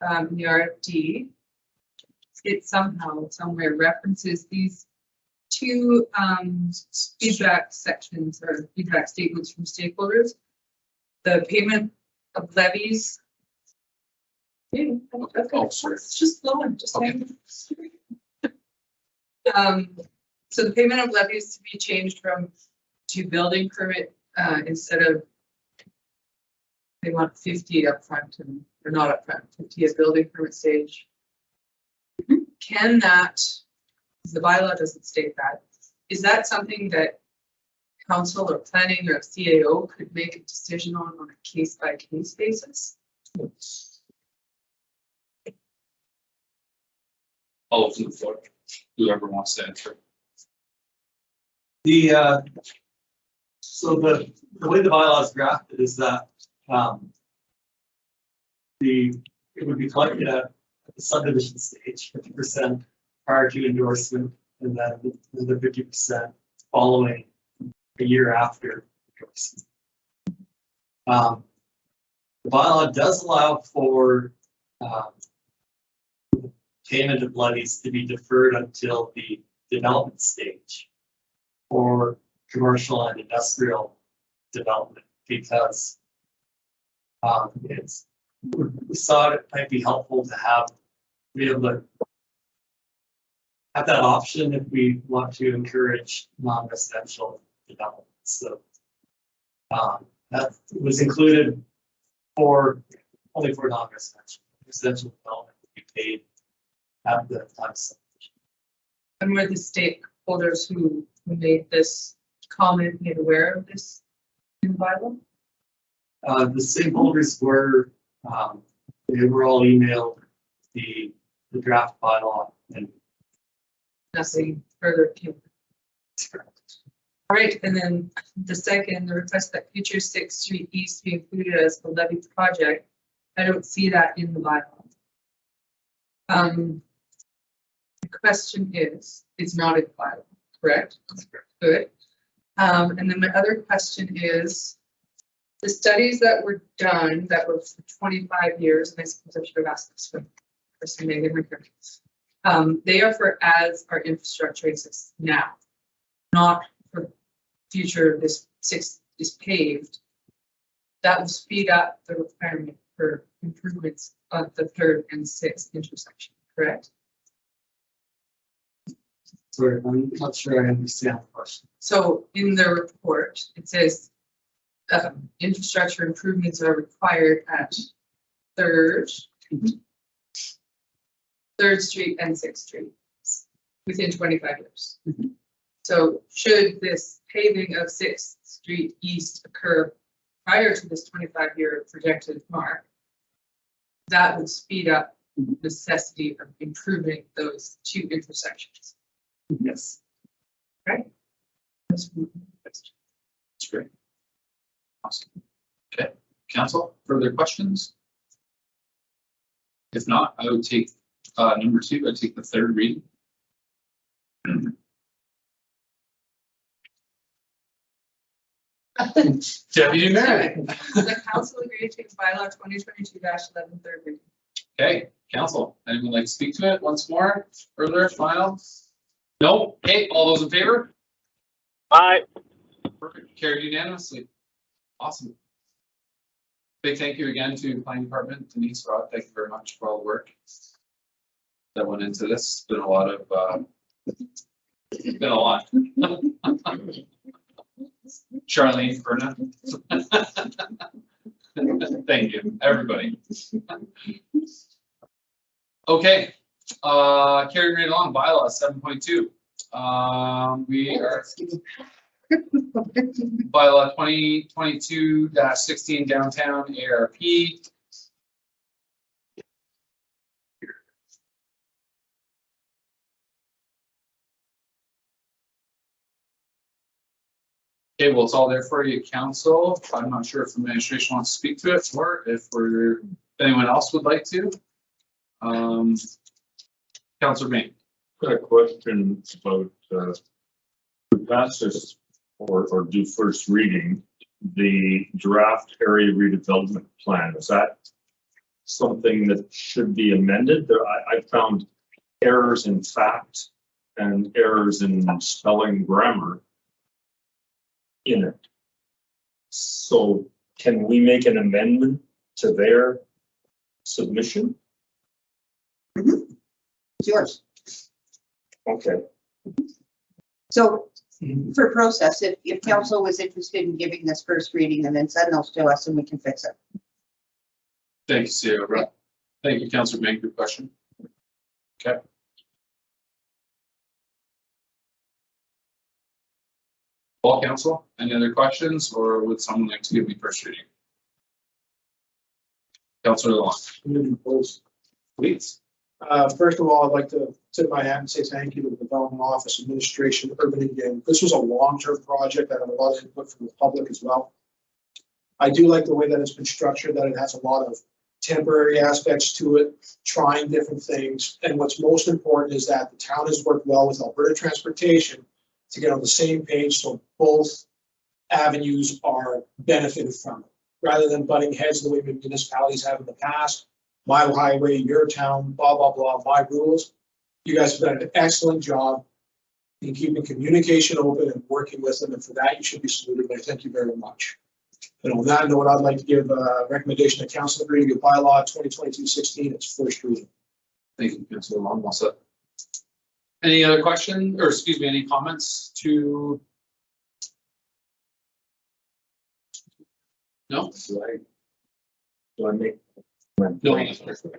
in the RFD, it somehow, somewhere references these two feedback sections or feedback statements from stakeholders. The payment of levies. Okay, Oh, sorry. it's just flowing, just Okay. saying. So the payment of levies to be changed to building permit, instead of they want 50 upfront and, or not upfront, 50 at building permit stage. Can that, the bylaw doesn't state that, is that something that council or planning or CAO could make a decision on a case by case basis? All open the floor. Whoever wants to answer. So the way the bylaw is drafted is that, it would be collected at the subdivision stage, 50% prior to endorsement, and then another 50% following a year after endorsement. The bylaw does allow for, payment of levies to be deferred until the development stage for commercial and industrial development, because we thought it might be helpful to be able to have that option if we want to encourage non-residential development. So that was included only for non-residential. Residential development to be paid at the time. And were the stakeholders who made this comment made aware of this in the bylaw? The stakeholders were, they were all emailed the draft bylaw and Nothing further came. All right, and then the second, the request that future 6th Street East be included as the levy project. I don't see that in the bylaw. The question is, it's not in the bylaw, correct? Good. And then my other question is, the studies that were done that were for 25 years, and I suppose I should have asked this for Person Megan Ricker. They are for as our infrastructure exists now, not for future. This 6th is paved. That will speed up the requirement for improvements of the 3rd and 6th intersection, correct? sorry, I'm not sure I understand the question. So in the report, it says infrastructure improvements are required at 3rd Street and 6th Street within 25 years. So should this paving of 6th Street East occur prior to this 25-year projected mark, that would speed up the necessity of improving those 2 intersections. Yes. Right? That's great. Awesome. Okay, council, further questions? If not, I would take number 2, I'd take the 3rd reading. Deputy Mayor. The council agreed to take bylaw 2022-11 3rd reading. Okay, council, anyone like to speak to it once more? Further, final? No? Okay, all those in favor? Aye. Perfect, carried unanimously. Awesome. Big thank you again to planning department, Denise, Rod, thank you very much for all the work that went into this. It's been a lot of, it's been a lot. Charlene, Perna. Thank you, everybody. Okay, carrying right along, bylaw 7.2. We are bylaw 2022-16 downtown ARP. Okay, well, it's all there for you, council. I'm not sure if the administration wants to speak to it or if anyone else would like to. Councilor Bain. Got a question about, we pass this or do first reading, the draft area redevelopment plan. Is that something that should be amended? I found errors in fact and errors in spelling grammar in it. So can we make an amendment to their submission? It's yours. Okay. So for process, if council was interested in giving this first reading and then send those to us and we can fix it. Thank you, Sarah. Thank you, Councilor Bain, good question. Okay. All council, any other questions, or would someone like to give me first reading? Councilor Lalonde. Please. First of all, I'd like to tip my hat and say thank you to the Development Office, Administration, Urban Again. This was a long-term project. I have a lot of input from the public as well. I do like the way that it's been structured, that it has a lot of temporary aspects to it, trying different things. And what's most important is that the town has worked well with Alberta Transportation to get on the same page so both avenues are benefited from it, rather than butting heads the way municipalities have in the past. My highway, your town, blah, blah, blah, my rules. You guys have done an excellent job in keeping communication open and working with them, and for that you should be saluted. I thank you very much. And on that note, I'd like to give a recommendation to council agreeing to bylaw 2022-16 its first reading. Thank you, Councilor Lalonde. Well said. Any other question, or excuse me, any comments to? No? Do I make? No.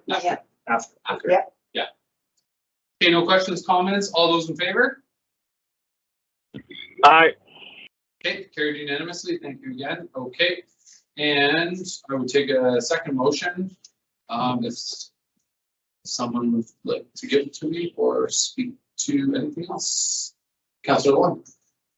Not yet. After. Yeah. Yeah. Okay, no questions, comments? All those in favor? Aye. Okay, carried unanimously. Thank you again. Okay. And I would take a second motion, if someone would like to give it to me or speak to anything else. Councilor Long.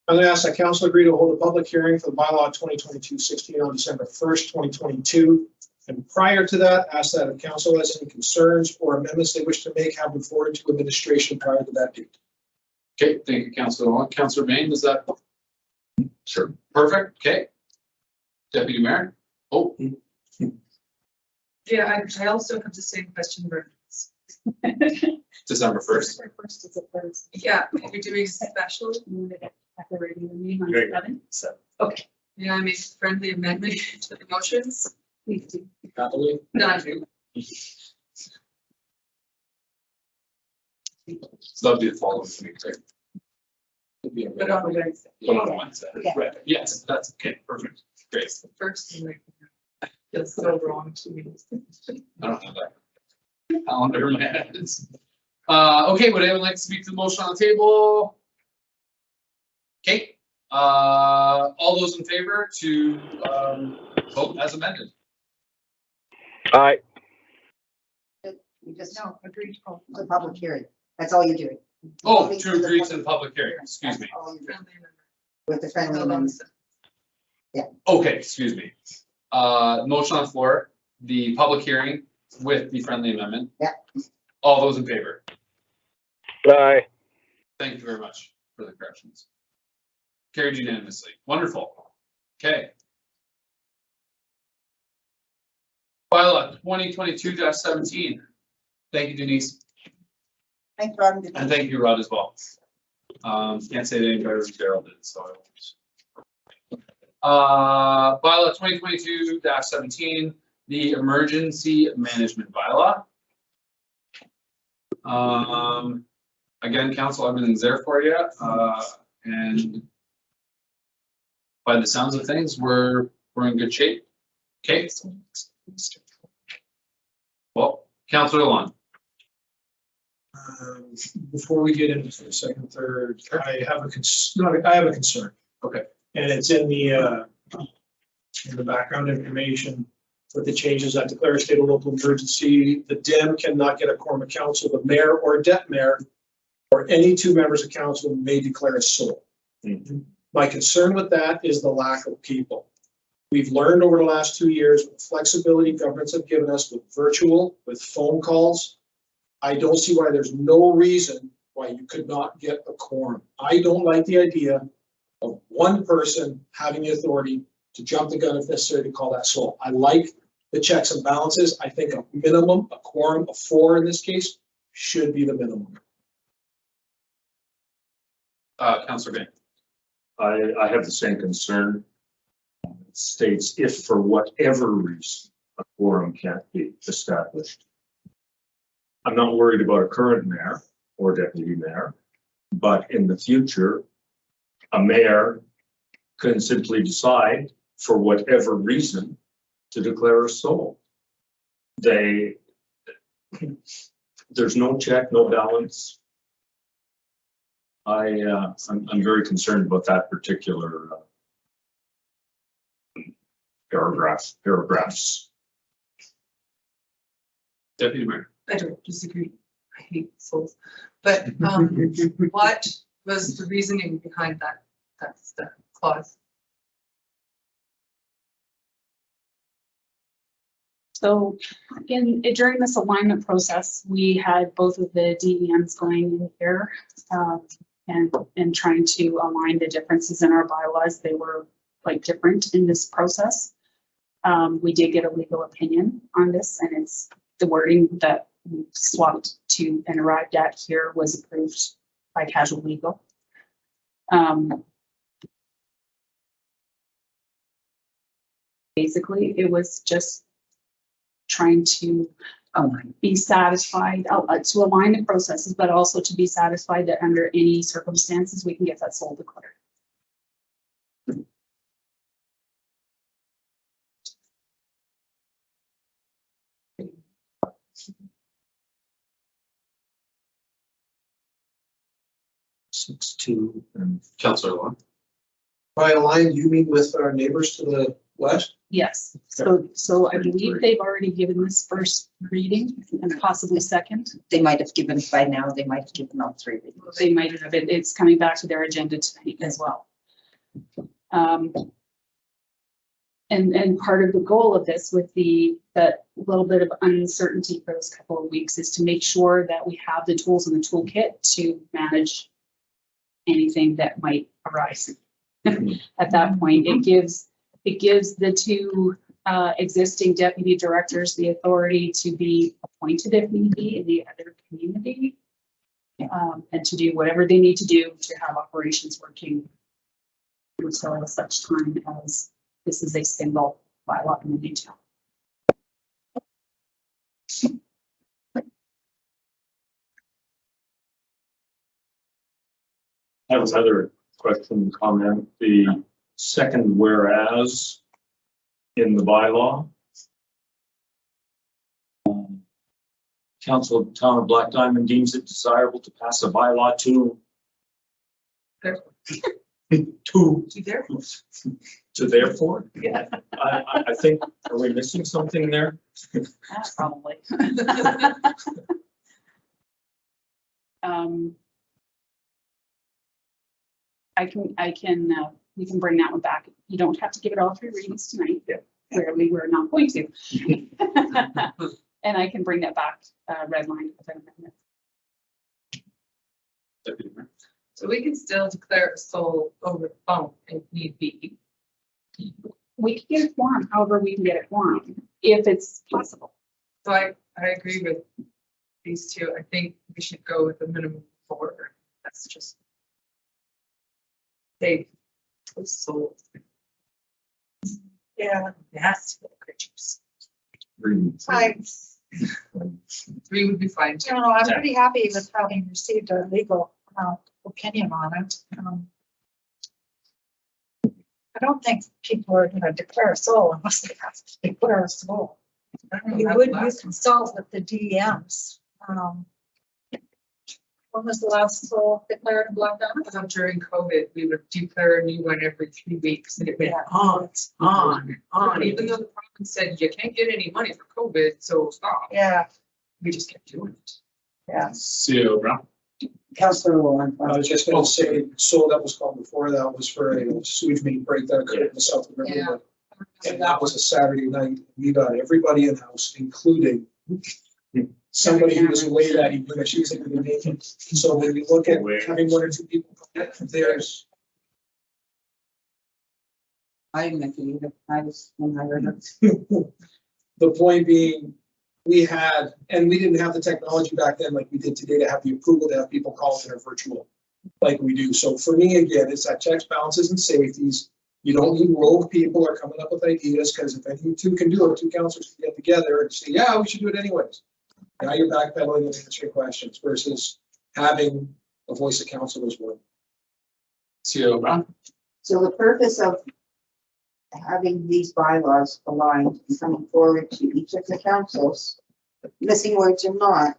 I'm going to ask that council agree to hold a public hearing for the bylaw 2022-16 on December 1st, 2022. And prior to that, ask that if council has any concerns or amendments they wish to make, have them forwarded to administration prior to that date. Okay, thank you, Councilor Long. Councilor Bain, is that? Sure. Perfect, okay. Deputy Mayor? Oh, Yeah, I also have the same question. December 1st. First is a first. Yeah, you're doing special. Move it at the regular meeting on Great. 7, so, okay. Yeah, I make a friendly amendment to the motions. Please do. Happily. Done. So that'll be the following week, right? It'll be a But on the Wednesday. One on Wednesday. Yeah. Right, yes, that's okay, perfect, great. The first thing like, feels so wrong to me. I don't have that calendar in my head. Okay, would anyone like to speak to the motion on the table? Okay, all those in favor to, vote as amended? Aye. You just No, agreed to call. the public hearing. That's all you're doing. Oh, Voting to for the agree to public the public hearing, hearing. excuse me. That's all you're doing. Friendly amendment. With the friendly Hold on a amendment. second. Okay, excuse me. Motion on the floor, the public hearing with the friendly amendment. Yeah. All those in favor? Aye. Thank you very much for the corrections. Carried unanimously. Wonderful. Okay. Bylaw 2022-17. Thank you, Denise, Thanks, Ron. and thank you, Rod, as well. Can't say it any better than Daryl did, so I won't. Bylaw 2022-17, the emergency management bylaw. Again, council, everything's there for you, and by the sounds of things, we're in good shape. Okay. Well, Councilor Long. Before we get into the second, third, I have a concern. Okay. And it's in the background information with the changes that declare a state of local emergency. The DEM cannot get a quorum of council. The mayor or deputy mayor or any two members of council may declare a sole. My concern with that is the lack of people. We've learned over the last 2 years with flexibility governments have given us with virtual, with phone calls. I don't see why there's no reason why you could not get a quorum. I don't like the idea of one person having the authority to jump the gun if necessary to call that sole. I like the checks and balances. I think a minimum, a quorum of 4 in this case, should be the minimum. Councilor Bain. I have the same concern. It states if for whatever reason a quorum can't be established. I'm not worried about a current mayor or deputy mayor, but in the future, a mayor can simply decide for whatever reason to declare a sole. There's no check, no balance. I'm very concerned about that particular paragraphs. Deputy Mayor. I don't disagree. I hate souls. But what was the reasoning behind that? That's the clause. So during this alignment process, we had both of the DEMs going in here and trying to align the differences in our bylaws. They were quite different in this process. We did get a legal opinion on this, and it's the wording that we swapped to and arrived at here was approved by Casual Legal. Basically, it was just trying to be satisfied, to align the processes, but also to be satisfied that under any circumstances, we can get that sole declared. Six, two, and Councilor Long. By aligned, you mean with our neighbors to the west? Yes, so I believe they've already given this first reading and possibly second. They might have given by now, they might have given all 3 readings. They might have it. It's coming back to their agenda tonight as well. And part of the goal of this with that little bit of uncertainty for those couple of weeks is to make sure that we have the tools in the toolkit to manage anything that might arise. At that point, it gives the 2 existing deputy directors the authority to be appointed if need be in the other community. And to do whatever they need to do to have operations working until such time as this is a single bylaw in the detail. I have another question, comment. The second whereas in the bylaw. Council of the Town of Black Diamond deems it desirable to pass a bylaw to therefore. Yeah. I think, are we missing something there? Probably. We can bring that one back. You don't have to give it all 3 readings tonight. Yeah. Clearly, we're not going to. And I can bring that back, red line with an amendment. So we can still declare a sold over the phone if need be. We can get it quorum, however we can get it quorum, if it's possible. So I agree with these 2. I think we should go with a minimum of 4. That's just. They was sold. Yeah. It has to be creatures. I 3 would be fine. don't know, I'm pretty happy with having received a legal opinion on it. I don't think people are gonna declare a soul unless they have to declare a soul. You would consult with the DMs. When was the last soul declared in Black Diamond? During COVID, we would declare a new one every 3 weeks and it went Yeah. on. Even though the province said you can't get any money for COVID, so stop. Yeah, We just kept doing it. yeah. CEO Brown. Councillor Owen. I was just gonna say, so that was called before, that was for a sewage main break that occurred in the south of Riverwood. And that was a Saturday night. We got everybody in house, including somebody who was away that evening, she was able to make it. So when you look at having 1 or 2 people, there's, I didn't make it either. I was, when I heard it. the point being, we had, and we didn't have the technology back then like we did today to have the approval to have people call in a virtual like we do. So for me, again, it's that checks, balances and safeties. You don't need rogue people or coming up with ideas, because if any 2 can do it, 2 councils can get together and say, yeah, we should do it anyways. Now you're backpedaling and answering questions versus having a voice of council as well. CEO Brown. So the purpose of having these bylaws aligned and coming forward to each of the councils, missing words or not,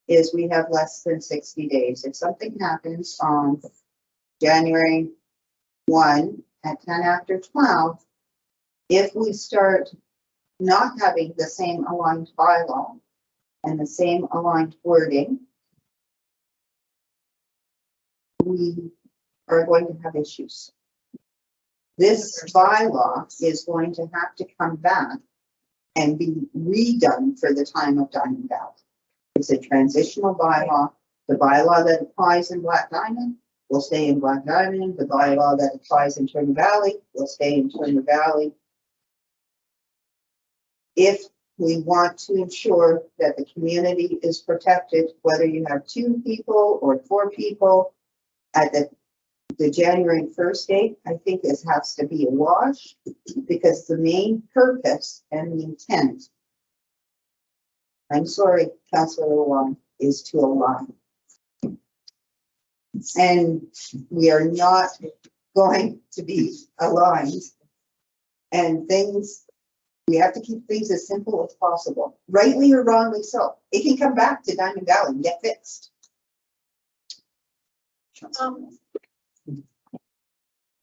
is we have less than 60 days. If something happens on January 1 at 10 after 12, if we start not having the same aligned bylaw and the same aligned wording, we are going to have issues. This bylaw is going to have to come back and be redone for the time of Diamond Valley. It's a transitional bylaw. The bylaw that applies in Black Diamond will stay in Black Diamond. The bylaw that applies in Turner Valley will stay in Turner Valley. If we want to ensure that the community is protected, whether you have 2 people or 4 people at the January 1st date, I think this has to be a wash, because the main purpose and the intent, I'm sorry, Councillor Owen, is to align. And we are not going to be aligned. And things, we have to keep things as simple as possible, rightly or wrongly so. It can come back to Diamond Valley and get fixed.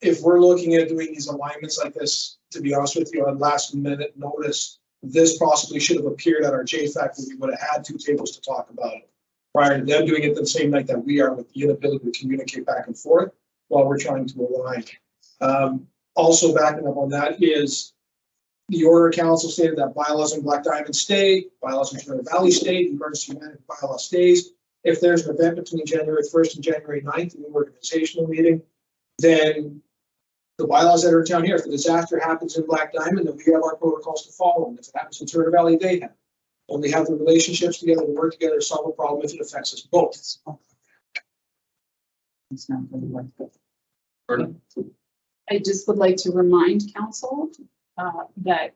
if we're looking at doing these alignments like this, to be honest with you, on last minute notice, this possibly should have appeared at our JFAC, where we would have had 2 tables to talk about it. Prior to them doing it the same night that we are, with the inability to communicate back and forth while we're trying to align. Also backing up on that is the order of council stated that bylaws in Black Diamond stay, bylaws in Turner Valley stay, the emergency management bylaw stays. If there's an event between January 1st and January 9th, an organizational meeting, then the bylaws that are in town here, if the disaster happens in Black Diamond, then we have our protocols to follow. And if it happens in Turner Valley, they have. And we have the relationships together to work together to solve a problem if it affects us both. It's not really worth it. Vernon? I just would like to remind council that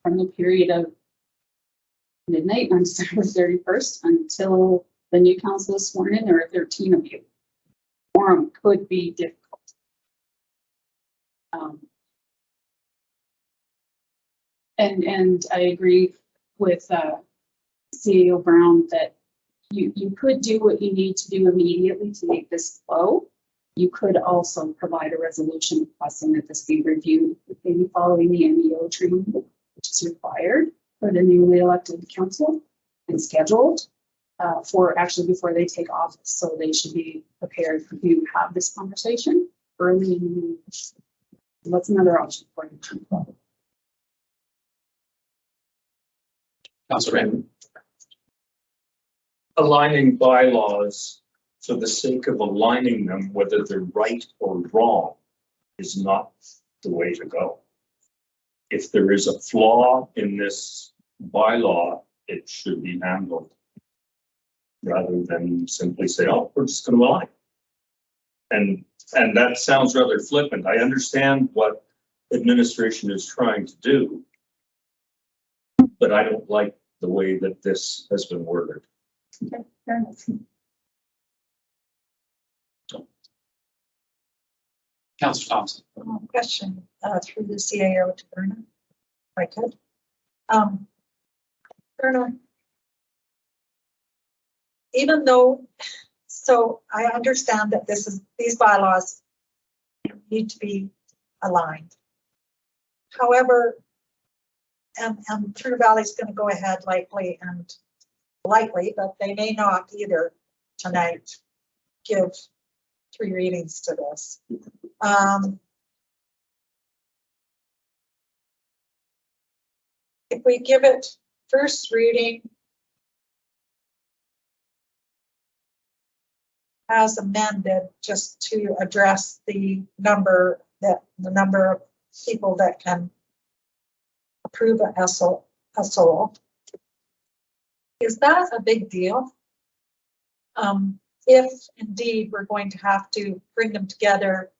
from the period of midnight on December 31st until the new council is sworn in, there are 13 of you. Quorum could be difficult. And I agree with CEO Brown that you could do what you need to do immediately to make this flow. You could also provide a resolution requesting that this be reviewed, maybe following the MEO training, which is required for the newly elected council and scheduled for actually before they take office. So they should be prepared to have this conversation early in the meeting. That's another option for you. Councilor Raymond? Aligning bylaws for the sake of aligning them, whether they're right or wrong, is not the way to go. If there is a flaw in this bylaw, it should be handled rather than simply say, oh, we're just going to align. And that sounds rather flippant. I understand what administration is trying to do, but I don't like the way that this has been worded. Okay, fair enough. Councilor Thompson? Question through the CAO to Vernon, if I could. Vernon, even though, so I understand that these bylaws need to be aligned. However, and Turner Valley's going to go ahead likely and lightly, but they may not either tonight give 3 readings to this. If we give it first reading as amended, just to address the number of people that can approve a SOL, is that a big deal? If indeed we're going to have to bring them together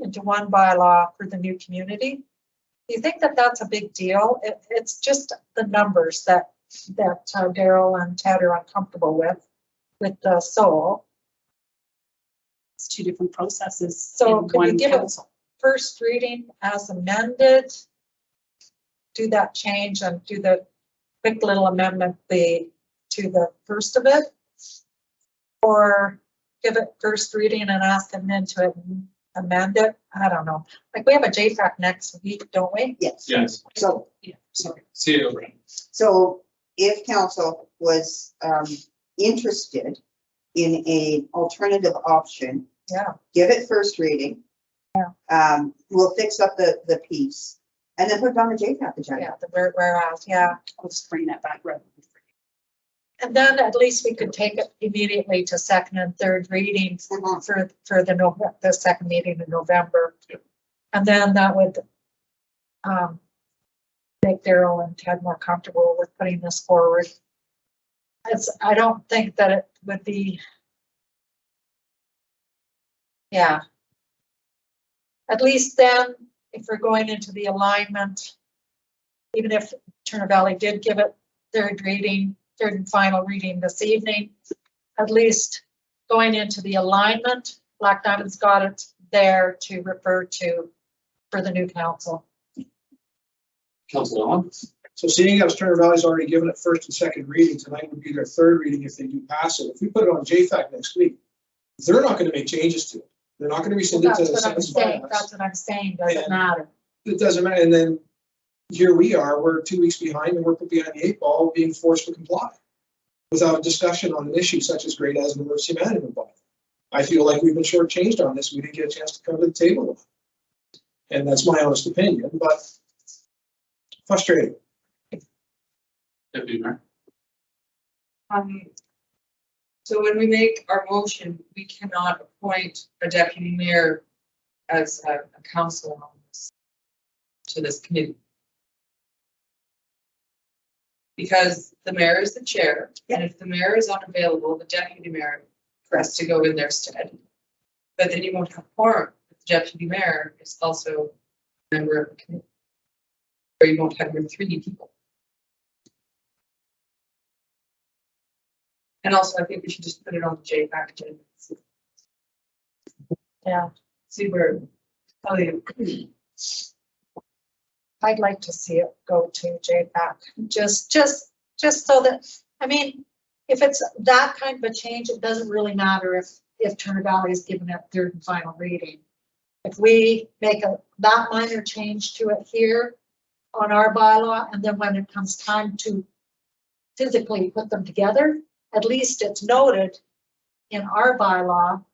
into one bylaw for the new community, do you think that that's a big deal? It's just the numbers that Daryl and Ted are uncomfortable with the SOL. It's 2 different processes. So could we give it first reading as amended? Do that change and do the quick little amendment to the first of it? Or give it first reading and ask them then to amend it? I don't know. Like we have a JFAC next week, don't we? Yes. Yes. So, Yeah, sorry. CEO Brown? so if council was interested in an alternative option, Yeah. give it first reading. Yeah. We'll fix up the piece and then put it on the JFAC agenda. Yeah, the whereas, yeah. I'll just bring that back rather than. And then at least we could take it immediately to second and third readings for the second meeting in November. Yep. And then that would make Daryl and Ted more comfortable with putting this forward. I don't think that it would be. Yeah. At least then, if we're going into the alignment, even if Turner Valley did give it third and final reading this evening, at least going into the alignment, Black Diamond's got it there to refer to for the new council. Councilor Long? So seeing as Turner Valley's already given it first and second reading, tonight would be their third reading if they do pass it. If we put it on JFAC next week, they're not going to make changes to it. They're not gonna rescind it to That's the what I'm same saying, bylaws. that's what I'm saying, doesn't And- matter. It doesn't matter, and then here we are, we're 2 weeks behind and we're put behind the 8 ball, being forced to comply without a discussion on an issue such as great as an emergency management bylaw. I feel like we've been shortchanged on this. We didn't get a chance to come to the table. And that's my honest opinion, but frustrating. Deputy Mayor. So when we make our motion, we cannot appoint a deputy mayor as a council on this, to this committee. Because the mayor is the chair, and if the mayor is unavailable, the deputy mayor has to go in their stead. But then you won't have quorum if the deputy mayor is also a member of the committee. Or you won't have your 3 people. And also, I think we should just put it on the JPAC agenda. Yeah, See where, how they, I'd like to see it go to JPAC, just so that, I mean, if it's that kind of a change, it doesn't really matter if Turner Valley is given a third and final reading. If we make that minor change to it here on our bylaw, and then when it comes time to physically put them together, at least it's noted in our bylaw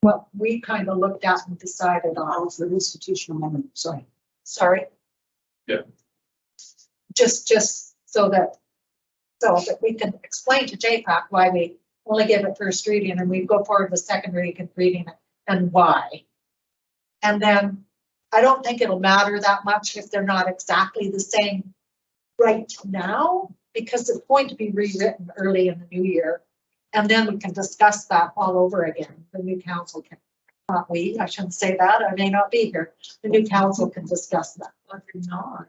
what we kind of looked at and decided on. For institutional memory, Sorry. Yeah. Just so that we can explain to JPAC why we only give it first reading and we go forward with second reading and why. And then I don't think it'll matter that much if they're not exactly the same right now, because it's going to be rewritten early in the new year. And then we can discuss that all over again. The new council can, not we, I shouldn't say that, I may not be here. The new council can discuss that. if you're not,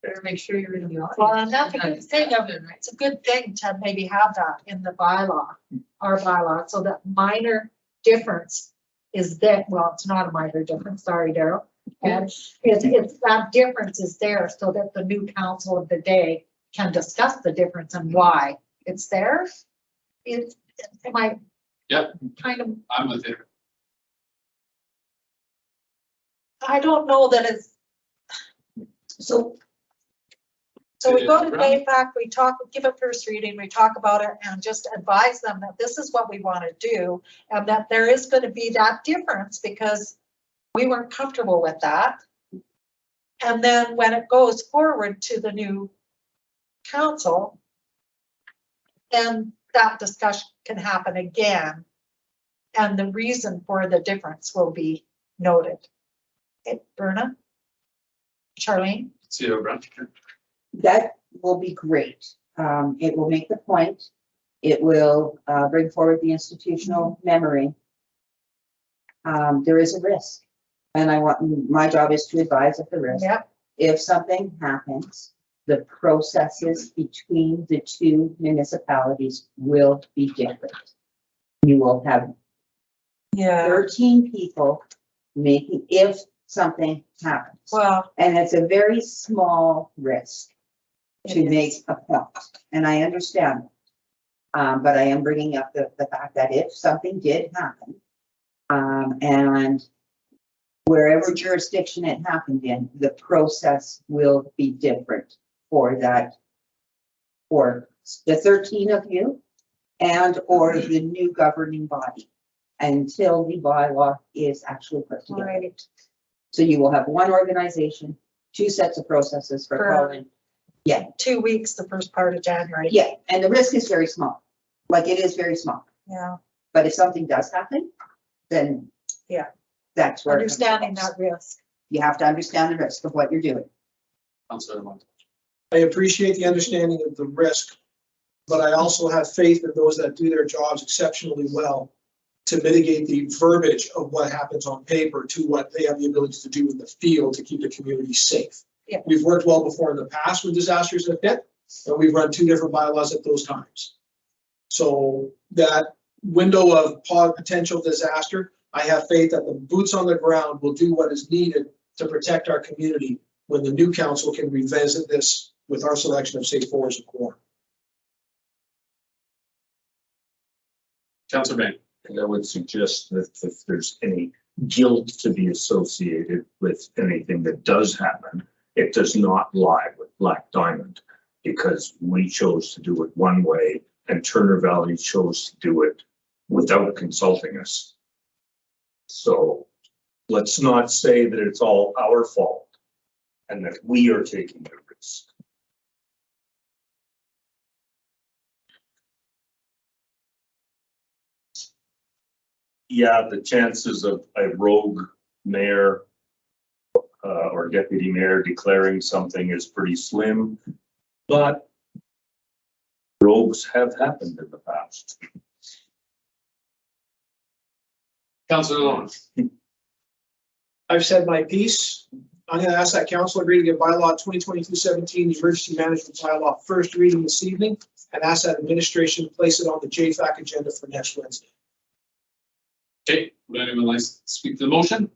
better make sure you're in the audience. Well, and that's a good thing of it, it's a good thing to maybe have that in the bylaw, our bylaw, so that minor difference is that, well, it's not a minor difference, sorry, Daryl. And it's that difference is there so that the new council of the day can discuss the difference and why it's there. It's, am I? Yep. Kind of, I'm with you. I don't know that it's. So we go to JPAC, we talk, give a first reading, we talk about it and just advise them that this is what we want to do. And that there is going to be that difference because we weren't comfortable with that. And then when it goes forward to the new council, then that discussion can happen again. And the reason for the difference will be noted. Okay, Berna? Charlene? See you, Brent. That will be great. It will make the point. It will bring forward the institutional memory. There is a risk, and my job is to advise of the risk. Yep. If something happens, the processes between the 2 municipalities will be different. You will have 13 people making, if something happens. Well, And it's a very small risk to it is. make a point, and I understand. But I am bringing up the fact that if something did happen, and wherever jurisdiction it happened in, the process will be different for that, for the 13 of you and or the new governing body until the bylaw is actually put together. Right. So you will have one organization, 2 sets of processes for For- calling. Yeah, 2 weeks, the first part of January. yeah, and the risk is very small. Like, it is very small. Yeah, But if something does happen, then Yeah. that's where. it understanding comes. that risk. You have to understand the risk of what you're doing. Councilor Monk. I appreciate the understanding of the risk, but I also have faith in those that do their jobs exceptionally well to mitigate the verbiage of what happens on paper to what they have the ability to do in the field to keep the community safe. Yeah. We've worked well before in the past when disasters have hit, and we've run 2 different bylaws at those times. So that window of potential disaster, I have faith that the boots on the ground will do what is needed to protect our community when the new council can revisit this with our selection of safe forwards and quorum. Councilor Bain. And I would suggest that if there's any guilt to be associated with anything that does happen, it does not lie with Black Diamond, because we chose to do it one way and Turner Valley chose to do it without consulting us. So let's not say that it's all our fault and that we are taking the risk. Yeah, the chances of a rogue mayor or deputy mayor declaring something is pretty slim, but rogues have happened in the past. Councillor Long. I've said my piece. I'm gonna ask that council agree to give bylaw 2022-17, the emergency management bylaw, first reading this evening, and ask that administration place it on the JFAC agenda for next Wednesday. Okay, would anyone like to speak to the motion?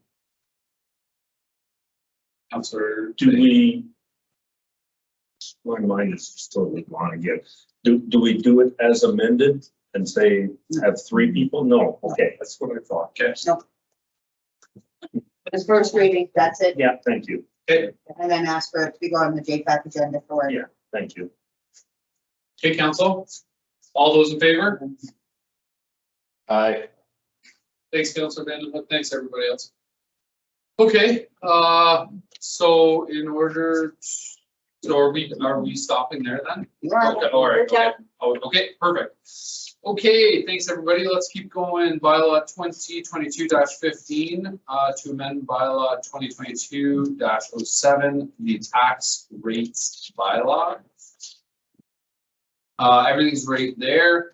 Councillor, Do we? My mind is totally gone again. Do we do it as amended and say have 3 people? No, okay, that's what I thought. Okay, It's first reading, that's it, Yeah, thank you, okay, and then ask for it to be on the JFAC agenda for. Yeah. thank you. okay, council. All those in favor? Aye. Thanks, Councillor Vandenhoek. Thanks, everybody else. Okay, so in order, so are we stopping there then? Okay, all right, okay. Oh, okay, perfect. Okay, thanks, everybody. Let's keep going. Bylaw 2022-15, to amend bylaw 2022-07, the tax rates bylaw. Everything's right there.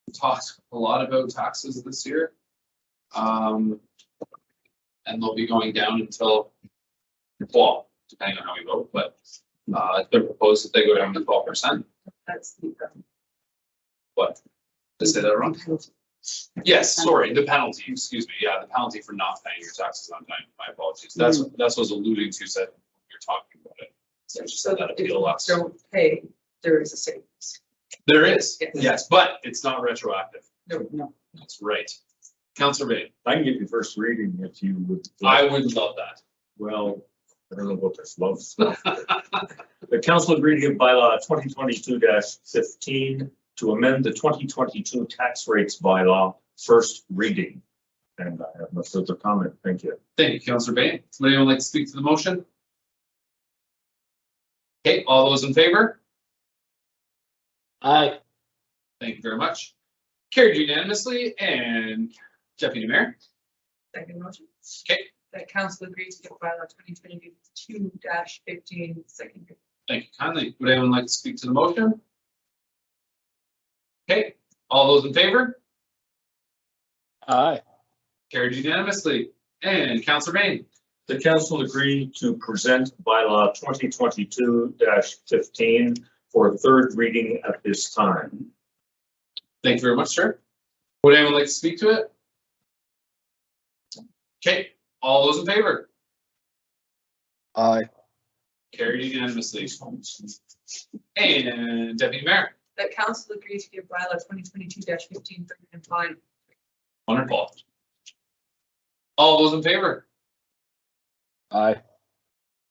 We talked a lot about taxes this year. And they'll be going down until, well, depending on how we vote, but it's been proposed that they go down to 12%. That's the, What? Did I say that wrong? Yes, sorry, the penalty, excuse me. Yeah, the penalty for not paying your taxes on time. My apologies. That's what I was alluding to, said when you're talking about it. So just so said that if you appeal last. don't pay, there is a savings. There is, Yes. yes, but it's not retroactive. No. That's right. Councillor Bain, I can give you first reading if you would. I would love that. Well, I don't know about this love stuff. The council agreed to give bylaw 2022-15 to amend the 2022 tax rates bylaw, first reading. And I have no further comment. Thank you. Thank you, Councillor Bain. Would anyone like to speak to the motion? Okay, all those in favor? Aye. Thank you very much. Carried unanimously, and Deputy Mayor? Second motion. Okay, That council agrees to give bylaw 2022-15 second reading. thank you kindly. Would anyone like to speak to the motion? Okay, all those in favor? Aye. Carried unanimously, and Councillor Bain? The council agreed to present bylaw 2022-15 for third reading at this time. Thank you very much, sir. Would anyone like to speak to it? Okay, all those in favor? Aye. Carried unanimously. And Deputy Mayor? That council agrees to give bylaw 2022-15 third and final. Wonderful. All those in favor? Aye.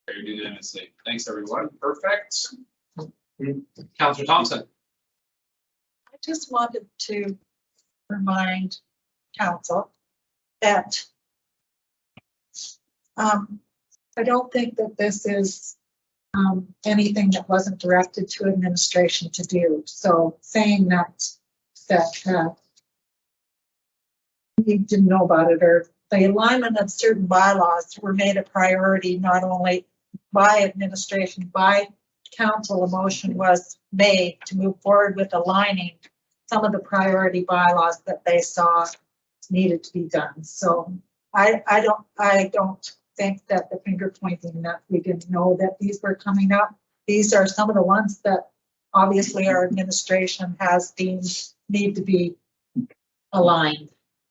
Carried unanimously. Thanks, everyone. Perfect. Councillor Thompson? I just wanted to remind council that I don't think that this is anything that wasn't directed to administration to do. So saying that we didn't know about it, or the alignment of certain bylaws were made a priority, not only by administration, by council. A motion was made to move forward with aligning some of the priority bylaws that they saw needed to be done. So I don't think that the finger pointing that we didn't know that these were coming up. These are some of the ones that obviously our administration has deemed need to be aligned.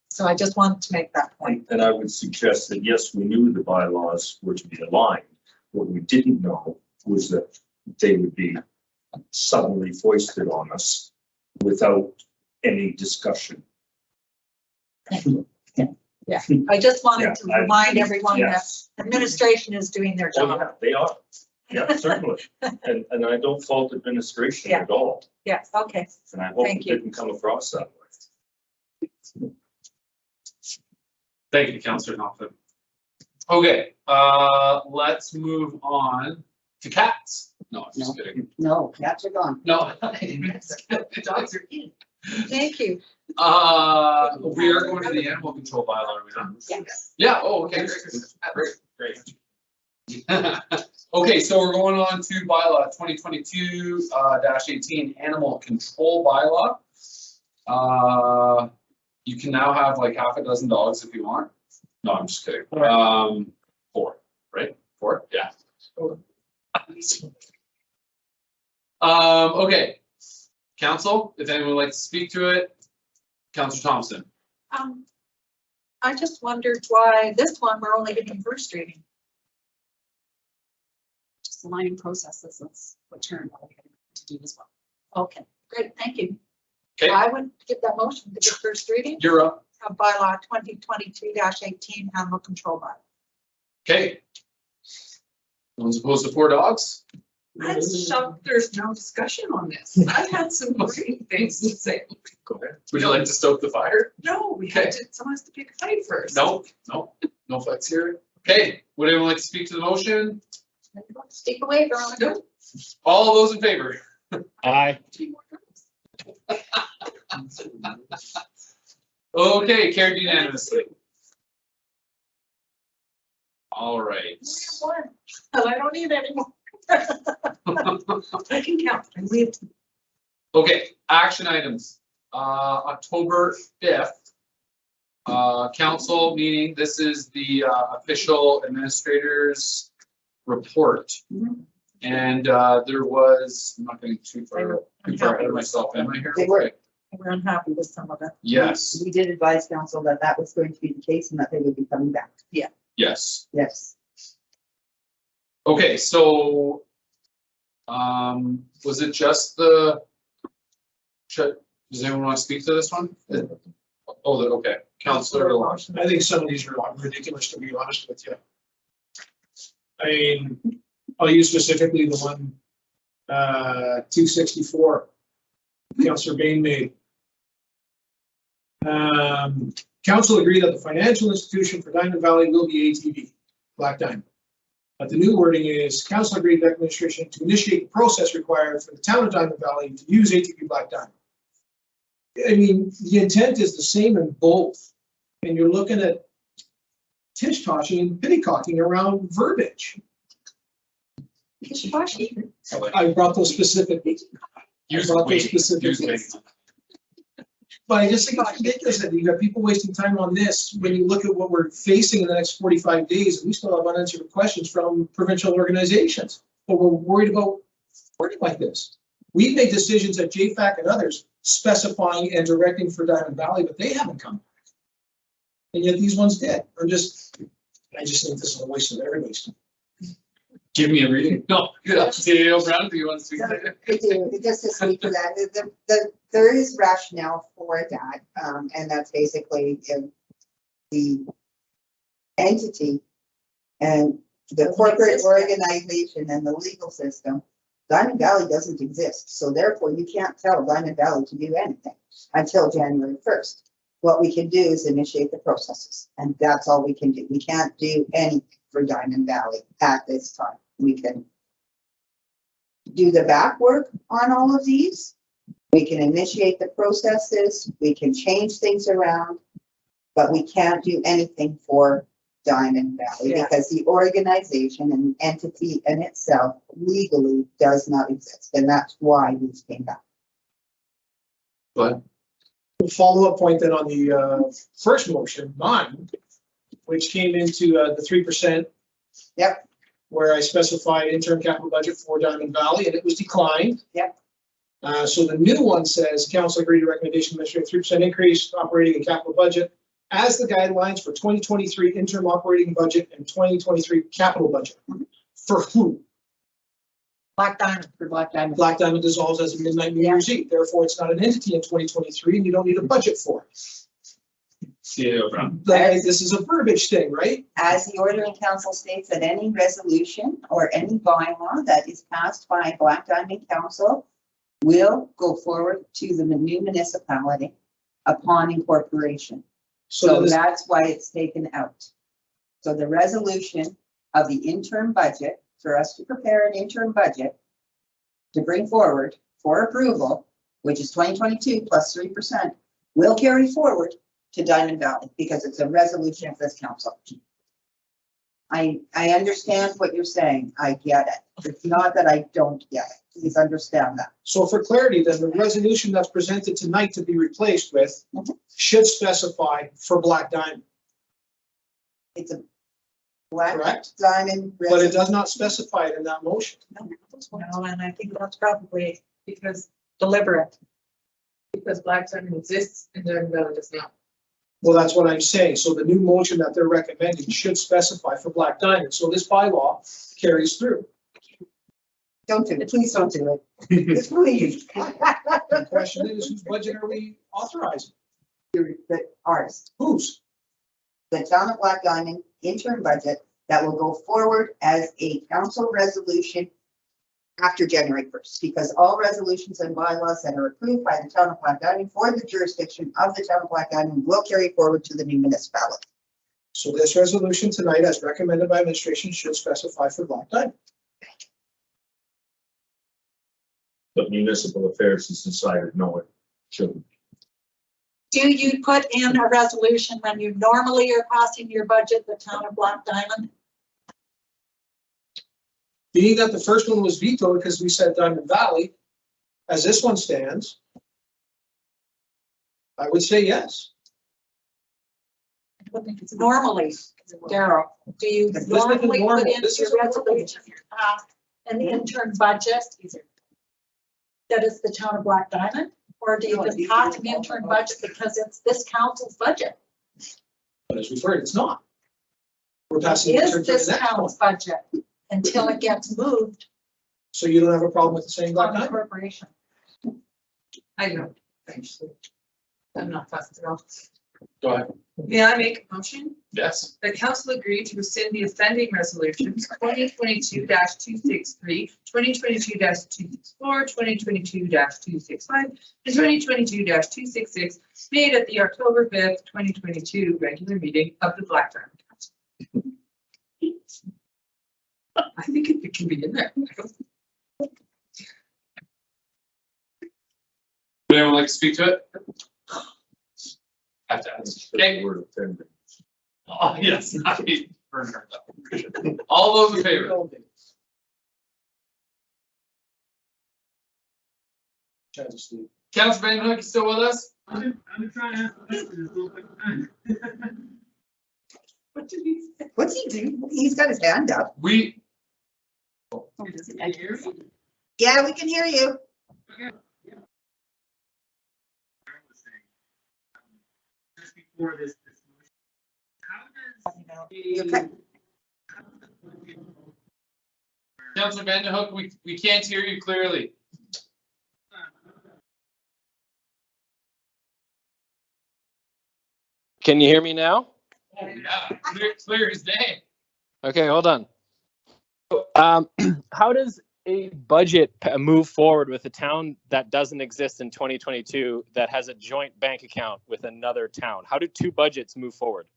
So I just wanted to make that point. And I would suggest that, yes, we knew the bylaws were to be aligned. What we didn't know was that they would be suddenly foisted on us without any discussion. I just wanted to Yeah, remind everyone that Yes. administration is doing their Oh, job. yeah, they are. Yeah, certainly. And I don't fault administration at all. Yes, okay. And I hope it Thank you. didn't come across that way. Thank you, Councillor Thompson. Okay, let's move on to cats. No, I'm just kidding. No, cats are gone. No. Dogs are in. Thank you. We are going to the animal control bylaw, are we not? Yes. Yeah, oh, okay, great. Okay, so we're going on to bylaw 2022 -18 animal control bylaw. You can now have like half a dozen dogs if you want. No, I'm just kidding. 4, right? 4, yeah. Okay. Council, if anyone would like to speak to it, Councillor Thompson. I just wondered why this one, we're only getting first reading. Just aligning processes, that's what you're going to do as well. Okay, great, thank you. Okay. I would give that motion to get first reading You're up. of bylaw 2022-18 animal control bylaw. Okay. No one's opposed to 4 dogs? I'm shocked there's no discussion on this. I had some great things to say. Go ahead. Would you like to stoke the fire? No, we had to, someone has to pick a fight first. No flex here. Okay, would anyone like to speak to the motion? Stick away, Veronica. All those in favor? Aye. 2 more dogs. Okay, carried unanimously. All right. One, and I don't need any more. I can count. I lived. Okay, action items. October 5th. Council meeting. This is the official administrators report. And there was, I'm not getting too far ahead of myself, am I here? They were. Okay. We're unhappy with some of it. Yes, We did advise council that that was going to be the case and that they would be coming back. yes. Yes. Okay, so, was it just the, does anyone want to speak to this one? Oh, okay, Councillor DeLonge. I think some of these are ridiculous, to be honest with you. I mean, I'll use specifically the one, 264, Councillor Bain made. Council agreed that the financial institution for Diamond Valley will be ATV, Black Diamond. But the new wording is council agreed with administration to initiate the process required for the town of Diamond Valley to use ATV Black Diamond. I mean, the intent is the same in both. And you're looking at tish-toshing and pitty-cocking around verbiage. I brought those specifically. Use brought those weight, specifically. use weight. But I just think it's ridiculous that you got people wasting time on this when you look at what we're facing in the next 45 days, and we still have unanswered questions from provincial organizations. But we're worried about wording like this. We've made decisions at JFAC and others specifying and directing for Diamond Valley, but they haven't come back. And yet these ones did. I just think this is a waste of everybody's time. Give me a reading. No, good. CEO Brown, do you want to speak to it? I do, just to speak to that, there is rationale for that, and that's basically the entity and the corporate organization and the legal system. Diamond Valley doesn't exist, so therefore you can't tell Diamond Valley to do anything until January 1st. What we can do is initiate the processes, and that's all we can do. We can't do anything for Diamond Valley at this time. We can do the back work on all of these. We can initiate the processes. We can change things around, but we can't do anything for Diamond Valley because the organization and entity in itself legally does not exist. And that's why these came back. But Follow-up point then on the first motion, mine, which came into the 3%. Yep. Where I specified interim capital budget for Diamond Valley, and it was declined. Yep. So the new one says council agreed to recommendation administrative 3% increase operating and capital budget as the guidelines for 2023 interim operating budget and 2023 capital budget. For who? Black Diamond. For Black Diamond. Black Diamond dissolves as of midnight New Year's Eve. Therefore, it's not an entity in 2023 and you don't need a budget for it. CAO Brown. Like, this is a verbiage thing, right? As the order in council states, that any resolution or any bylaw that is passed by Black Diamond Council will go forward to the new municipality upon incorporation. So this- that's why it's taken out. So the resolution of the interim budget, for us to prepare an interim budget to bring forward for approval, which is 2022 plus 3%, will carry forward to Diamond Valley because it's a resolution of this council. I understand what you're saying. I get it. It's not that I don't get it. Please understand that. So for clarity, then the resolution that's presented tonight to be replaced with should specify for Black Diamond, It's a Black correct? Diamond. But it does not specify it in that motion. No, and I think that's probably because deliberate. Because Black Diamond exists and Diamond Valley does not. Well, that's what I'm saying. So the new motion that they're recommending should specify for Black Diamond. So this bylaw carries through. Don't do it. Please don't do it. Please. The question is, whose budget are we authorizing? Ours. Whose? The town of Black Diamond interim budget that will go forward as a council resolution after January 1st, because all resolutions and bylaws that are approved by the town of Black Diamond for the jurisdiction of the town of Black Diamond will carry forward to the new municipality. So this resolution tonight, as recommended by administration, should specify for Black Diamond. But municipal affairs has decided, no, it shouldn't. Do you put in a resolution when you normally are passing your budget, the town of Black Diamond? Being that the first one was vetoed because we said Diamond Valley, as this one stands, I would say yes. Normally, Daryl, do you This isn't normally normal. put in This your isn't normal. resolution, an intern budget? That is the town of Black Diamond? Or do you No, just these pass are an all intern budgets. budget because it's this council's budget? But as we've heard, it's not. We're It passing it to is the this next one. town's budget until it gets moved So you don't have a problem with saying Black on Diamond? appropriation. I don't, actually. I'm not fussed at all. Go ahead. May I make a motion? Yes. The council agreed to rescind the offending resolutions 2022-263, 2022-264, 2022-265, and 2022-266 made at the October 5th, 2022 regular meeting of the Black Diamond Council. I think it can be in there. Would anyone like to speak to it? Have to ask. Okay. Word offending. Oh, yes. All those in favor? Councilor Van Hook, you still with us? I'm trying to answer. What did he say? What's he do? He's got his hand up. We, Yeah, we can hear you. Just before this motion, how You're does cut. Councilor Van Hook, we can't hear you clearly. Can you hear me now? Yeah, clear as day. Okay, hold on. How does a budget move forward with a town that doesn't exist in 2022 that has a joint bank account with another town? How do two budgets move forward?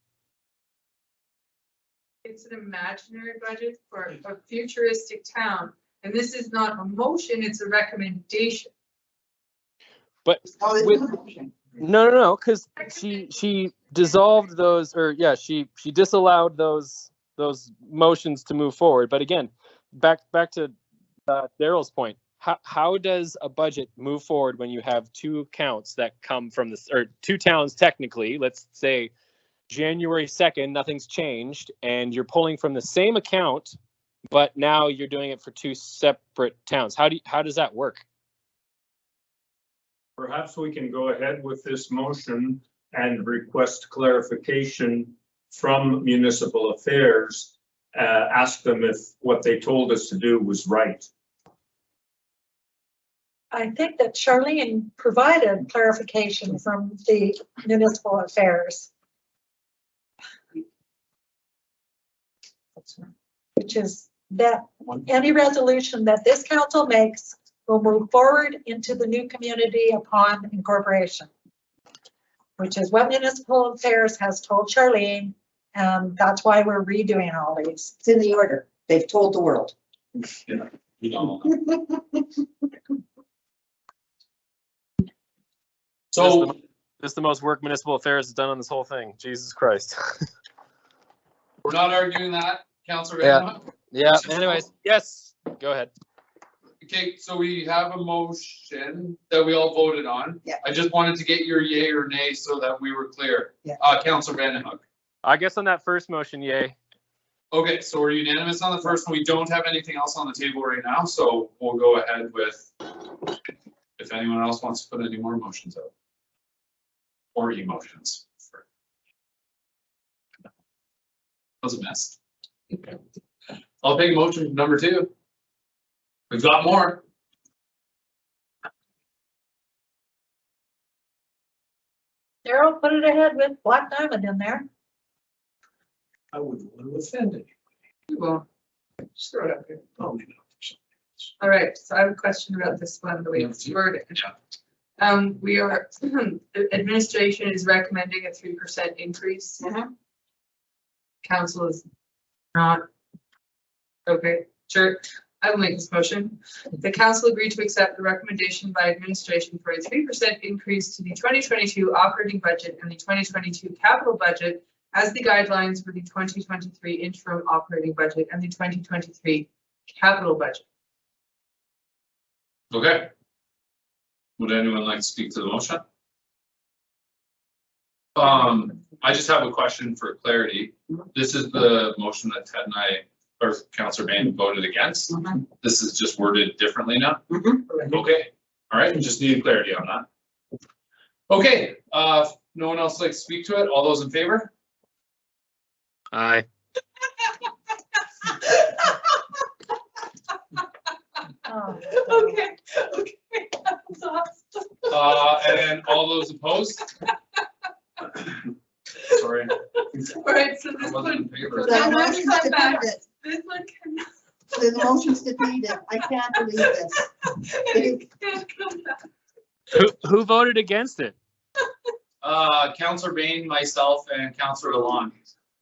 It's an imaginary budget for a futuristic town, and this is not a motion, it's a recommendation. But Oh, it's with, a motion. no, because she dissolved those, or yeah, she disallowed those motions to move forward. But again, back to Daryl's point, how does a budget move forward when you have two accounts that come from this, or two towns technically, let's say January 2nd, nothing's changed, and you're pulling from the same account, but now you're doing it for two separate towns. How does that work? Perhaps we can go ahead with this motion and request clarification from municipal affairs. Ask them if what they told us to do was right. I think that Charlene provided clarification from the municipal affairs. Which is that any resolution that this council makes will move forward into the new community upon incorporation. Which is what municipal affairs has told Charlene, and that's why we're redoing all these. It's in the order. They've told the world. Yeah, you know. So, This is the most work municipal affairs has done on this whole thing. Jesus Christ. we're not arguing that, Councillor Yeah. Van Hook. Yeah, anyways, yes, go ahead. Okay, so we have a motion that we all voted on. Yeah. I just wanted to get your yay or nay so that we were clear. Yeah. Councillor Van Hook. I guess on that first motion, yay. Okay, so we're unanimous on the first one. We don't have anything else on the table right now, so we'll go ahead with, if anyone else wants to put any more motions out. Or emotions. That was a mess. I'll take motion number 2. We've got more. Daryl, put it ahead with Black Diamond in there. I wouldn't want to offend anybody. Well, just throw it out there. Probably not. All right, so I have a question about this one, the way it's worded. We are, the administration is recommending a 3% increase. Council is not. Okay, sure. I will make this motion. The council agreed to accept the recommendation by administration for a 3% increase to the 2022 operating budget and the 2022 capital budget as the guidelines for the 2023 interim operating budget and the 2023 capital budget. Okay. Would anyone like to speak to the motion? I just have a question for clarity. This is the motion that Ted and I, or Councillor Bain, voted against. This is just worded differently now? Okay, all right, just need clarity on that. Okay, no one else likes to speak to it? All those in favor? Aye. Oh, Okay, okay. That's awesome. And then all those opposed? Sorry. All right, so I this wasn't one, in favor. The motion's come back. defeated. this one can. The motion's defeated. I can't believe this. It can't come back. Who voted against it? Councillor Bain, myself, and Councillor Alon.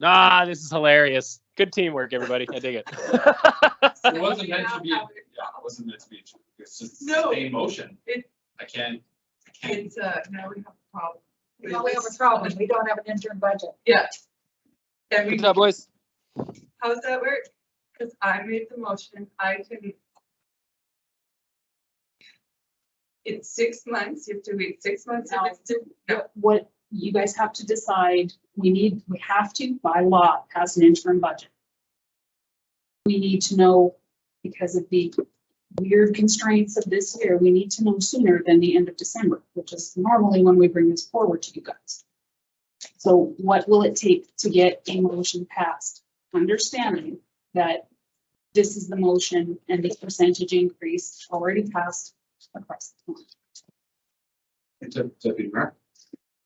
Ah, this is hilarious. Good teamwork, everybody. I dig it. It wasn't meant to be, yeah, it wasn't meant to be, it's just No. the same motion. It- I can't. It's, now we have a problem. now we have a problem. We don't have an interim budget. Yeah. And Good we, job, boys. how does that work? Because I made the motion, I can. It's 6 months, you have to wait 6 months if it's due. No, What you guys have to decide, we have to, by law, pass an interim budget. We need to know, because of the weird constraints of this year, we need to know sooner than the end of December, which is normally when we bring this forward to you guys. So what will it take to get a motion passed? Understanding that this is the motion and the percentage increase already passed across the board. Deputy Mayor.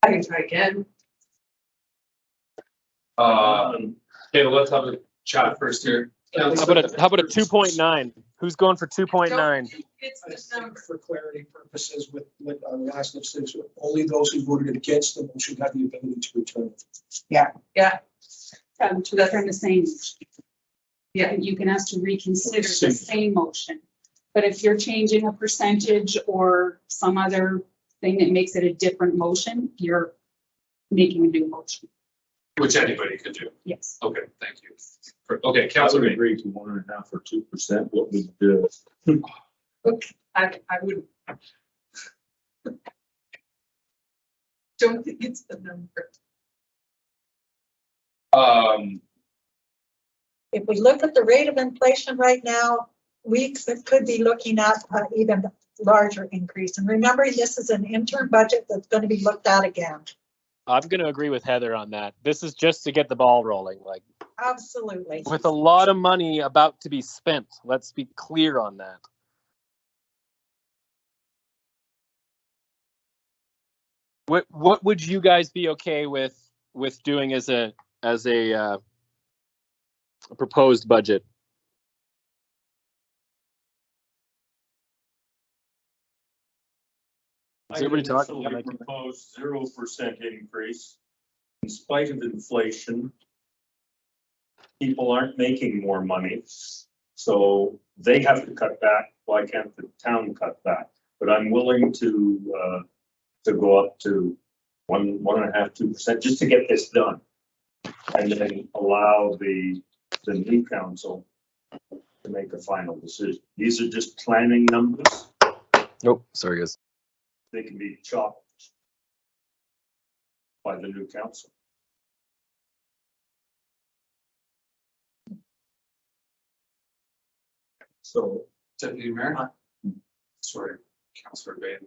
I can try again. Okay, well, let's have a chat first here. How about a 2.9? Who's going for 2.9? It's I the think number. for clarity purposes with last instance, only those who voted against the motion have the ability to return. Yeah, To return the same. Yeah. You can ask to reconsider the same motion. But if you're changing a percentage or some other thing that makes it a different motion, you're making a new motion. Which anybody could do. Yes. Okay, thank you. Okay, I Councillor would Bain. agree to 1.5 or 2%. What would the okay, I would. Don't think it's the number. If we look at the rate of inflation right now, we could be looking at an even larger increase. And remember, this is an interim budget that's going to be looked at again. I'm going to agree with Heather on that. This is just to get the ball rolling, like Absolutely. with a lot of money about to be spent. Let's be clear on that. What would you guys be okay with doing as a proposed budget? Is everybody talking? I proposed 0% increase in spite of inflation. People aren't making more money, so they have to cut back. Why can't the town cut back? But I'm willing to go up to 1.5%, 2%, just to get this done. And then allow the new council to make a final decision. These are just planning numbers. Nope, sorry guys. They can be chopped by the new council. So, Deputy Mayor? Sorry, Councillor Bain.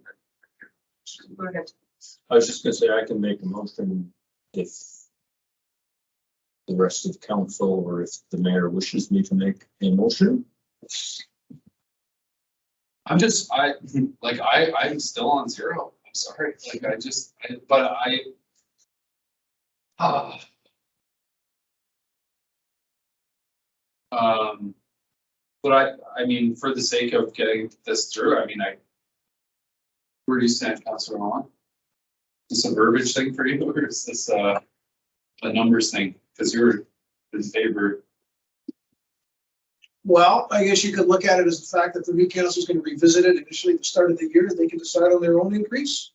Go ahead. I was just gonna say, I can make a motion if the rest of the council or if the mayor wishes me to make a motion. I'm still on 0. I'm sorry. But I mean, for the sake of getting this through, I mean, where do you stand, Councillor Owen? Is this a verbiage thing for you, or is this a numbers thing? Because you're in favor. Well, I guess you could look at it as the fact that the new council is going to revisit it initially at the start of the year. They can decide on their own increase.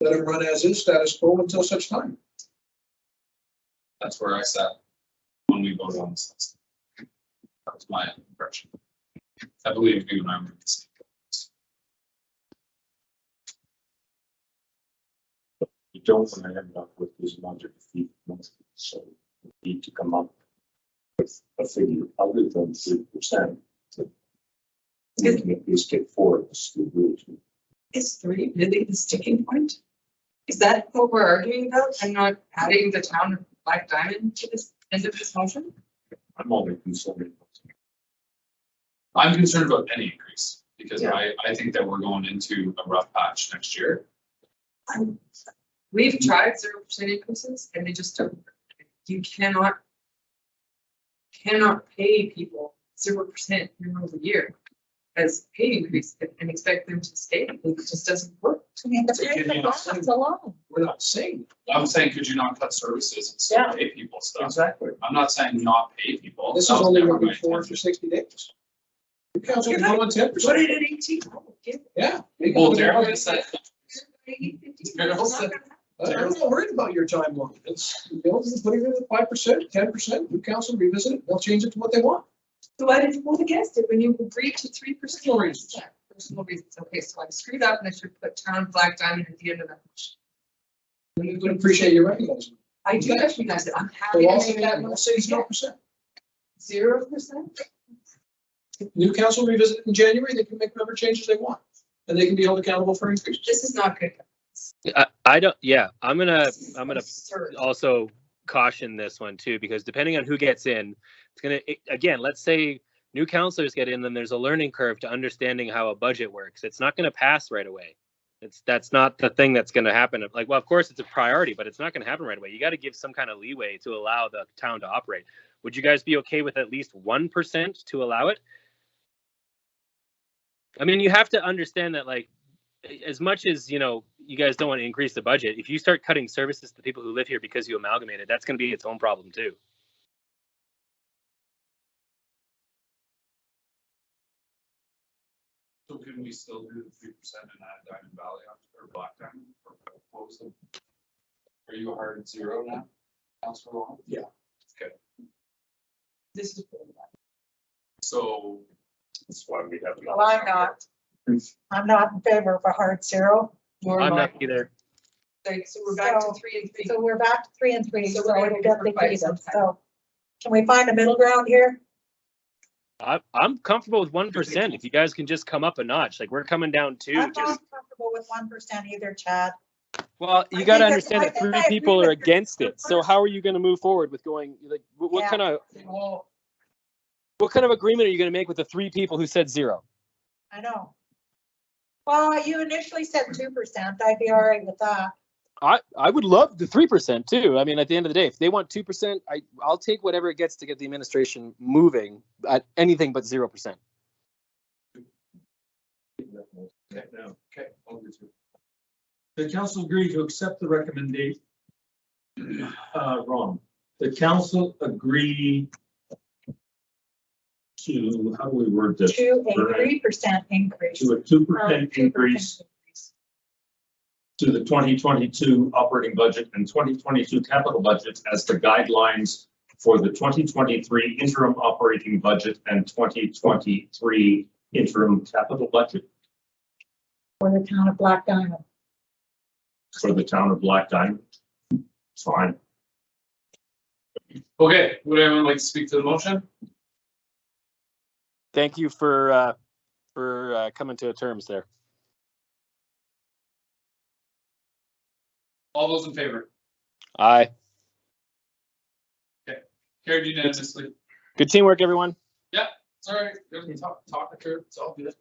Let it run as is, status quo until such time. That's where I sat when we voted on this. That was my impression. I believe you and I were the same. You don't want to end up with these under defeat motions, so you need to come up with a figure other than 3%. You can at least get 4 of the school rules. Is 3 really the sticking point? Is that what we're arguing about? I'm not adding the town of Black Diamond to this end of this motion? I'm only concerned. I'm concerned about any increase because I think that we're going into a rough patch next year. We've tried 0% increases and they just don't work. You cannot pay people 0% year over year as pay increase and expect them to stay. It just doesn't work. I mean, the price of gas alone. We're not saying. I'm saying, could you not cut services and still pay people stuff? Exactly. I'm not saying not pay people. This is That was only never going to my be 4 intention. for 60 days. The council can go on 10%. Put it at 18. Yeah. Well, Darryl said. I'm not worried about your timeline. It's, putting it at 5%, 10%, new council revisit it, they'll change it to what they want. So why did you vote against it when you agreed to 3%? Personal reasons. Personal reasons. Okay, so I screwed up and I should put town of Black Diamond at the end of that motion. We would appreciate you recognizing. I do recognize it. I'm So happy to also, make that we'll motion. say 0%. 0%? New council revisit in January, they can make whatever changes they want. And they can be held accountable for increases. This is not good. I don't. Yeah, I'm gonna Absurd. also caution this one too, because depending on who gets in, it's gonna again. Let's say new councilors get in, then there's a learning curve to understanding how a budget works. It's not gonna pass right away. That's not the thing that's gonna happen. Like, well, of course it's a priority, but it's not gonna happen right away. You got to give some kind of leeway to allow the town to operate. Would you guys be okay with at least 1% to allow it? I mean, you have to understand that, like, as much as, you know, you guys don't want to increase the budget, if you start cutting services to people who live here because you amalgamated, that's going to be its own problem too. So can we still do the 3% and add Diamond Valley or Black Diamond? Or what was them? Are you a hard 0 now, Councilor Long? Yeah. Okay. This is really bad. So That's why we have. Well, I'm not. I'm not in favor of a hard 0. Nor I'm am I. not either. So we're back to So- 3 and 3. So we're back to 3 and 3, So so we're it'll gonna get be for quite some defeated. time. So can we find a middle ground here? I'm comfortable with 1%. If you guys can just come up a notch, like we're coming down too. I'm Just, not comfortable with 1% either, Chad. well, you I got to think understand I that think 3 I agree people are with your against it. So how are you going to move forward with going? Like, what Yeah. kind of Well, what kind of agreement are you going to make with the 3 people who said 0? I know. Well, you initially said 2%. I'd be all right with that. I would love the 3% too. I mean, at the end of the day, if they want 2%, I'll take whatever it gets to get the administration moving at anything but 0%. Okay. I'll do two. The council agreed to accept the recommendation. Wrong. The council agreed to, how do we word this? To a 3% increase. To a 2% increase to the 2022 operating budget and 2022 capital budget as the guidelines for the 2023 interim operating budget and 2023 interim capital budget For the town of Black Diamond. for the town of Black Diamond. Fine. Okay, would anyone like to speak to the motion? Thank you for coming to terms there. All those in favor? Aye. Carried unanimously. Good teamwork, everyone. Sorry, talk to her, it's all good.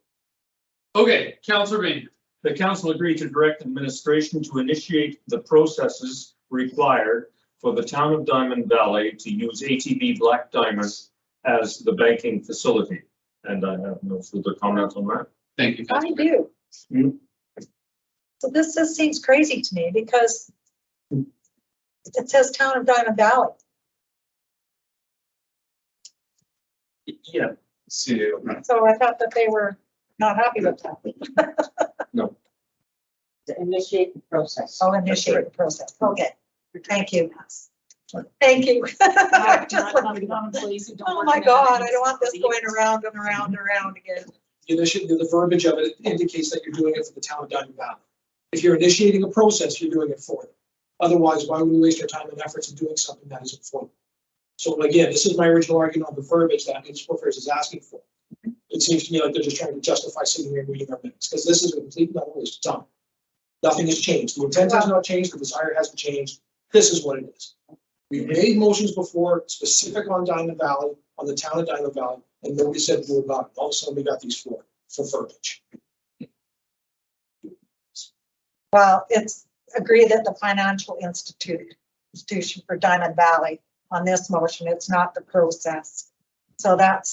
Okay, Councillor Bain. The council agreed to direct administration to initiate the processes required for the town of Diamond Valley to use ATB Black Diamond as the banking facility. And I have no further comment on that. Thank you. I Councillor. do. Hmm. So this just seems crazy to me because it says town of Diamond Valley. Yeah, See you. So I thought that they were not happy with that. To initiate the process. I'll initiate the process. Okay, thank you. Thank you. Oh my God, I don't want this going around and around and around again. The verbiage of it indicates that you're doing it for the town of Diamond Valley. If you're initiating a process, you're doing it for them. Otherwise, why would we waste our time and efforts in doing something that isn't for them? So again, this is my original argument on the verbiage that Municipal Affairs is asking for. It seems to me like they're just trying to justify sitting here and reading our minutes, because this is a complete and utter waste of time. Nothing has changed. The intent has not changed. The desire hasn't changed. This is what it is. We've made motions before specific on Diamond Valley, on the town of Diamond Valley, and nobody said more about it. All of a sudden, we got these for verbiage. Well, it's agreed that the financial institution for Diamond Valley on this motion, it's not the process. So that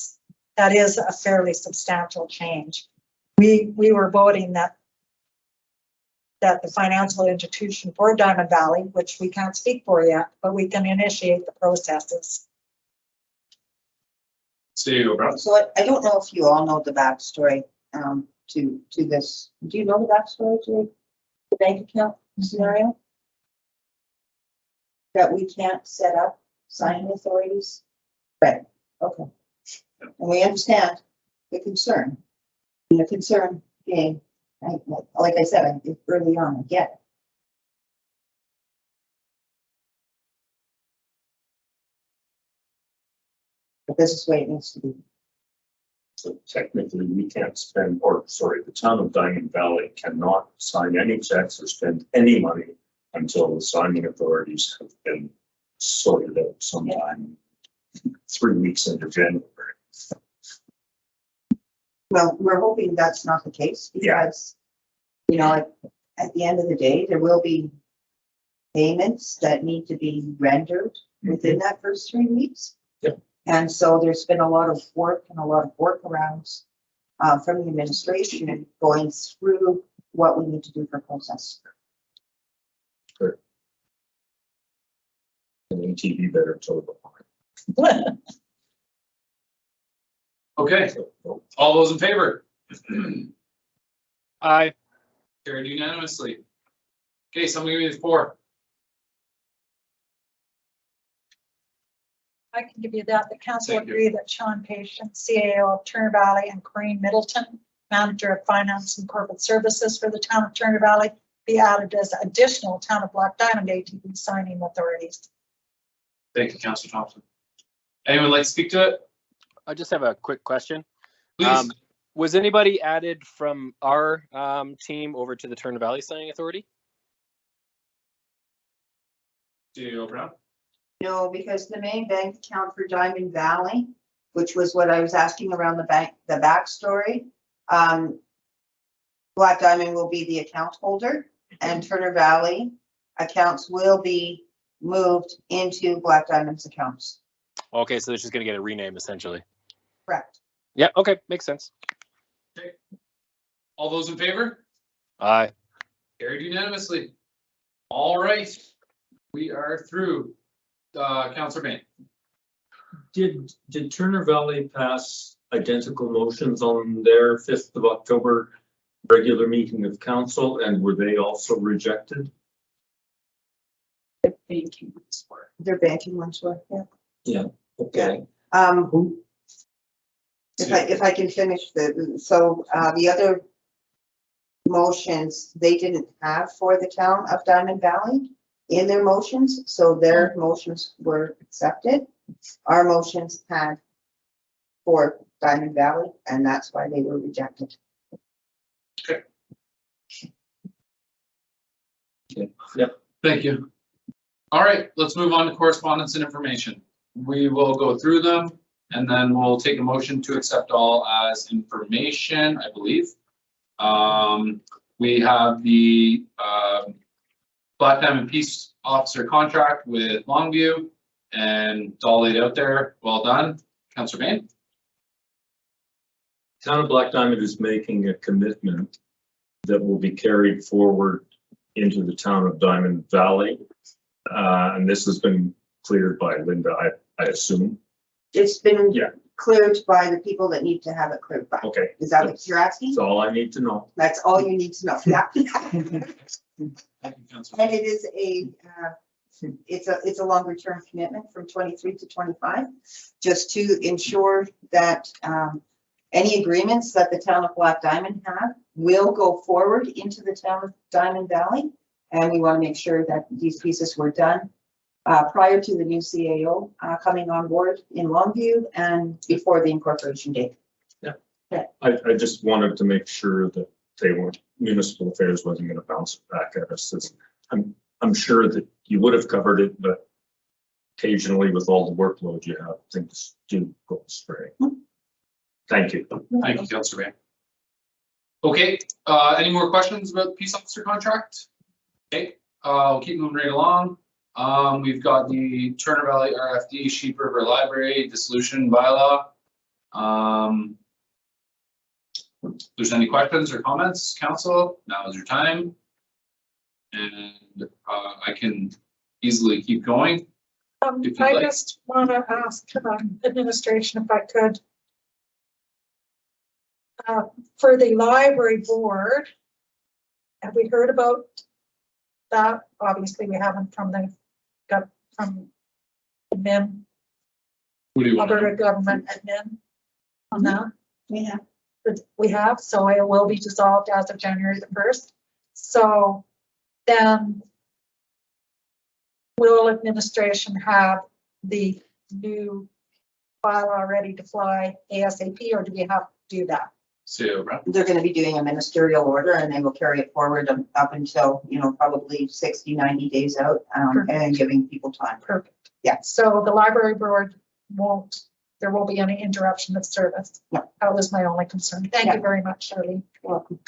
is a fairly substantial change. We were voting that the financial institution for Diamond Valley, which we can't speak for yet, but we can initiate the processes. See you. So I don't know if you all know the backstory to this. Do you know the backstory to the bank account scenario? That we can't set up signing authorities? Right, okay. And we understand the concern. And the concern being, like I said, early on, I get it. But this is the way it needs to be. so technically we can't spend, the town of Diamond Valley cannot sign any checks or spend any money until the signing authorities have been sorted out sometime 3 weeks into January. Well, we're hoping that's not the case because, you know, at the end of the day, there will be payments that need to be rendered within that first 3 weeks. Yep. And so there's been a lot of work and a lot of workarounds from the administration going through what we need to do for process. And ATV better toe the line. Okay, all those in favor? Aye. Carried unanimously. Okay, someone give me the 4. I can give you that. The council Thank you. agreed that Sean Patience, CAO of Turner Valley, and Corinne Middleton, Manager of Finance and Corporate Services for the town of Turner Valley, be added as additional town of Black Diamond ATV signing authorities. Thank you, Councillor Thompson. Anyone like to speak to it? I just have a quick question. Please. Was anybody added from our team over to the Turner Valley Signing Authority? Do you open up? No, because the main bank account for Diamond Valley, which was what I was asking around the backstory, Black Diamond will be the account holder and Turner Valley accounts will be moved into Black Diamond's accounts. Okay, so they're just gonna get a rename essentially. Correct. Yeah, okay, makes sense. All those in favor? Aye. Carried unanimously. All right, we are through. Councillor Bain. Did Turner Valley pass identical motions on their 5th of October regular meeting of council, and were they also rejected? The banking ones were. Their banking ones were, yeah. Okay. Who? If I can finish the other motions, they didn't have for the town of Diamond Valley in their motions, so their motions were accepted. Our motions had for Diamond Valley, and that's why they were rejected. Thank you. All right, let's move on to correspondence and information. We will go through them and then we'll take a motion to accept all as information, I believe. We have the Black Diamond Peace Officer contract with Longview, and it's all laid out there. Well done. Councillor Bain. Town of Black Diamond is making a commitment that will be carried forward into the town of Diamond Valley. And this has been cleared by Linda, I assume. It's been Yeah. cleared by the people that need to have it cleared by. Okay. Is that what you're asking? That's all I need to know. That's all you need to know. Yeah. Thank you, Councillor. And it is it's a longer term commitment from 23 to 25, just to ensure that any agreements that the town of Black Diamond have will go forward into the town of Diamond Valley. And we want to make sure that these pieces were done prior to the new CAO coming on board in Longview and before the incorporation date. I just wanted to make sure that they weren't, municipal affairs wasn't going to bounce back at us. I'm sure that you would have covered it, but occasionally with all the workload you have, things do go astray. Thank you. Thank you, Councillor Bain. Okay, any more questions about the peace officer contract? Okay, I'll keep moving right along. We've got the Turner Valley RFD Sheep River Library dissolution bylaw. If there's any questions or comments, council, now is your time. And I can easily keep going. If you'd I like. just want to ask administration if I could. For the library board, have we heard about that? Obviously, we haven't from MIM, What do you want? Alberta government admin on that. Yeah. We have, so it will be dissolved as of January the 1st. So then will administration have the new bylaw ready to fly ASAP, or do we have to do that? So, They're going to be doing a ministerial order and they will carry it forward up until, probably 60, 90 days out and giving people time. Perfect. Yeah. So the library board there won't be any interruption of service. No. That was my only concern. Thank you very much, Shirley. Welcome.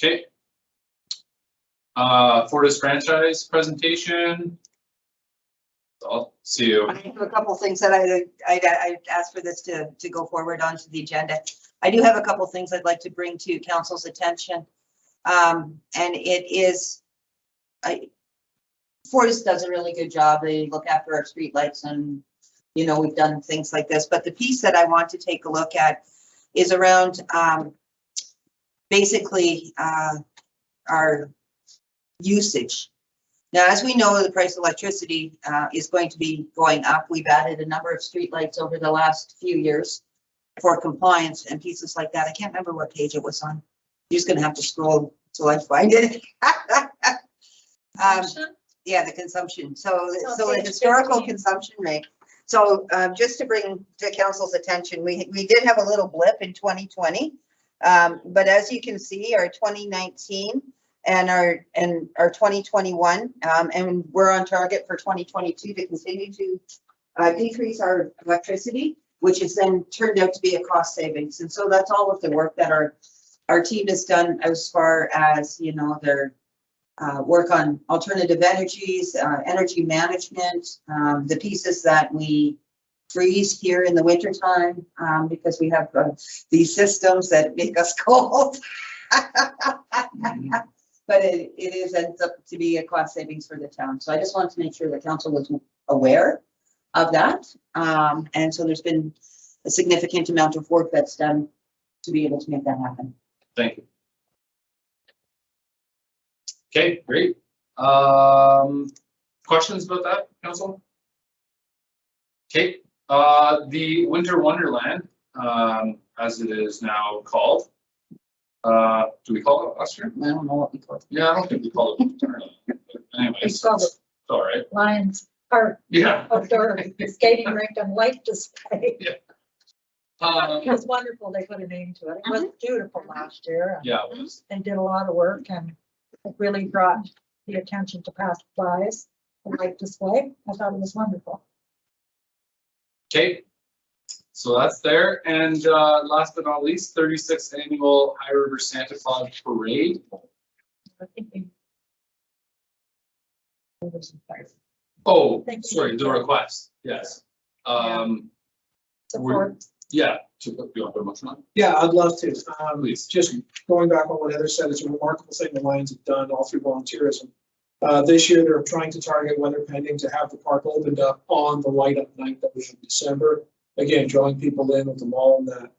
okay. Fortis franchise presentation. I'll see you. I have a couple things that I'd asked for this to go forward onto the agenda. I do have a couple things I'd like to bring to council's attention. And it is, Fortis does a really good job. They look after our streetlights and, we've done things like this. But the piece that I want to take a look at is around basically our usage. Now, as we know, the price of electricity is going to be going up. We've added a number of streetlights over the last few years for compliance and pieces like that. I can't remember what page it was on. You're just going to have to scroll till I find it. Yeah, the consumption. So the historical 15. Consumption rate. So just to bring to council's attention, we did have a little blip in 2020, but as you can see, our 2019 and our 2021, and we're on target for 2022 to continue to decrease our electricity, which has then turned out to be a cost savings. And so that's all of the work that our team has done as far as, their work on alternative energies, energy management, the pieces that we freeze here in the wintertime, because we have these systems that make us cold. But it ends up to be a cost savings for the town. So I just wanted to make sure the council was aware of that. And so there's been a significant amount of work that's done to be able to make that happen. Thank you. Okay, great. Questions about that, council? Okay, the Winter Wonderland, as it is now called. Do we call it last year? I don't know what we call it. Yeah, I don't think we call it Winter Wonderland. Anyways, It's called it's all right. Lions Park Yeah. outdoor skating rink and light display. It Um, was wonderful. They put a name to it. It was beautiful last year. yeah, it was. They did a lot of work and it really brought the attention to passersby. The light display. I thought it was wonderful. Okay, so that's there. And last but not least, 36th annual High River Santa Claus Parade. I think we- Oh, Thank you. sorry, the request, yes. Support. Yeah, to put, you want to put a motion on? Yeah, I'd love to. Please. Just going back on what Heather said, it's a remarkable thing the Lions have done all through volunteerism. This year, they're trying to target, weather pending, to have the park opened up on the light up night that we have in December. Again, drawing people in with the mall and that.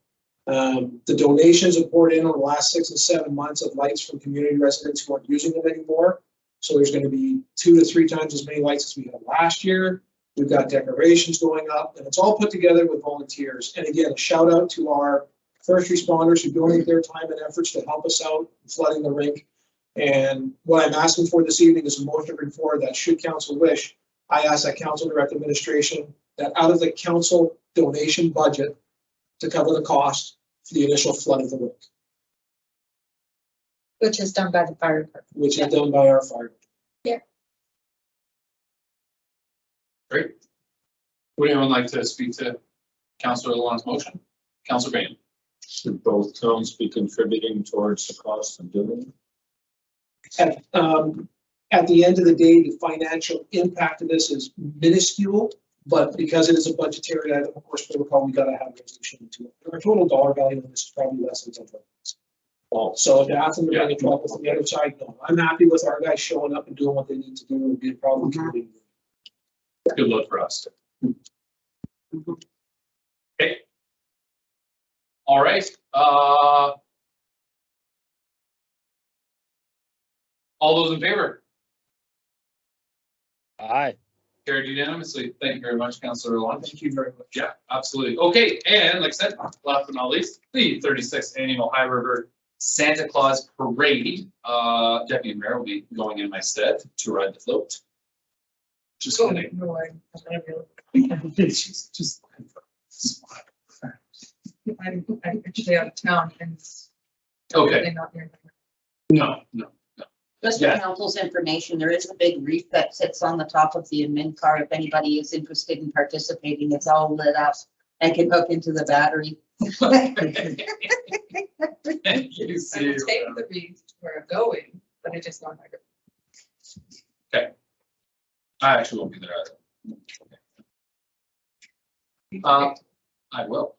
The donations have poured in over the last 6 and 7 months of lights from community residents who aren't using them anymore. So there's going to be 2 to 3 times as many lights as we had last year. We've got decorations going up, and it's all put together with volunteers. And again, a shout out to our first responders who donate their time and efforts to help us out in flooding the rink. And what I'm asking for this evening is a motion for that, should council wish, I ask that council direct administration that out of the council donation budget to cover the cost for the initial flood of the rink, Which is done by the fire department. which is done by our fire. Great. Would anyone like to speak to Councillor Lalonde's motion? Councillor Bain. Should both towns be contributing towards the cost of doing it? At the end of the day, the financial impact of this is minuscule, but because it is a budgetary item, of course, protocol, we gotta have a resolution to it. Our total dollar value on this is probably less than 10 bucks. So to ask them to bring a trouble from the other side, no, I'm happy with our guys showing up and doing what they need to do and being probably committed. Good luck for us. Okay. All right, all those in favor? Aye. Carried unanimously. Thank you very much, Councillor Lalonde. Thank you very much. Yeah, absolutely. Okay, and like I said, last but not least, the 36th annual High River Santa Claus Parade. Deputy Mayor will be going in my stead to ride the float. Just kidding. No, She's just. I'm actually out of town and. Okay, They're not here. no. Just for Yeah. council's information, there is a big wreath that sits on the top of the admin car. If anybody is interested in participating, it's all lit up and can hook into the battery. Thank you, I see will you. take the reads where I'm going, but I just not. I actually won't be there either. I will.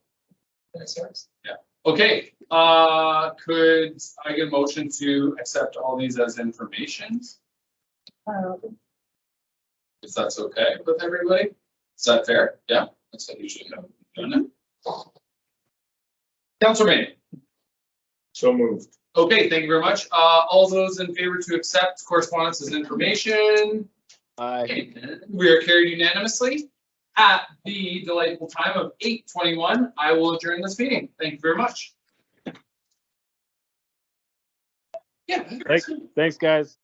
Yeah. Okay, could I get a motion to accept all these as information? If that's okay with everybody? Is that fair? Yeah, that's how you should have done it. Councilor Bain. So moved. Okay, thank you very much. All those in favor to accept correspondence as information? Aye. Okay, we are carried unanimously. At the delightful time of 8:21, I will adjourn this meeting. Thank you very much. Yeah. Thanks, guys.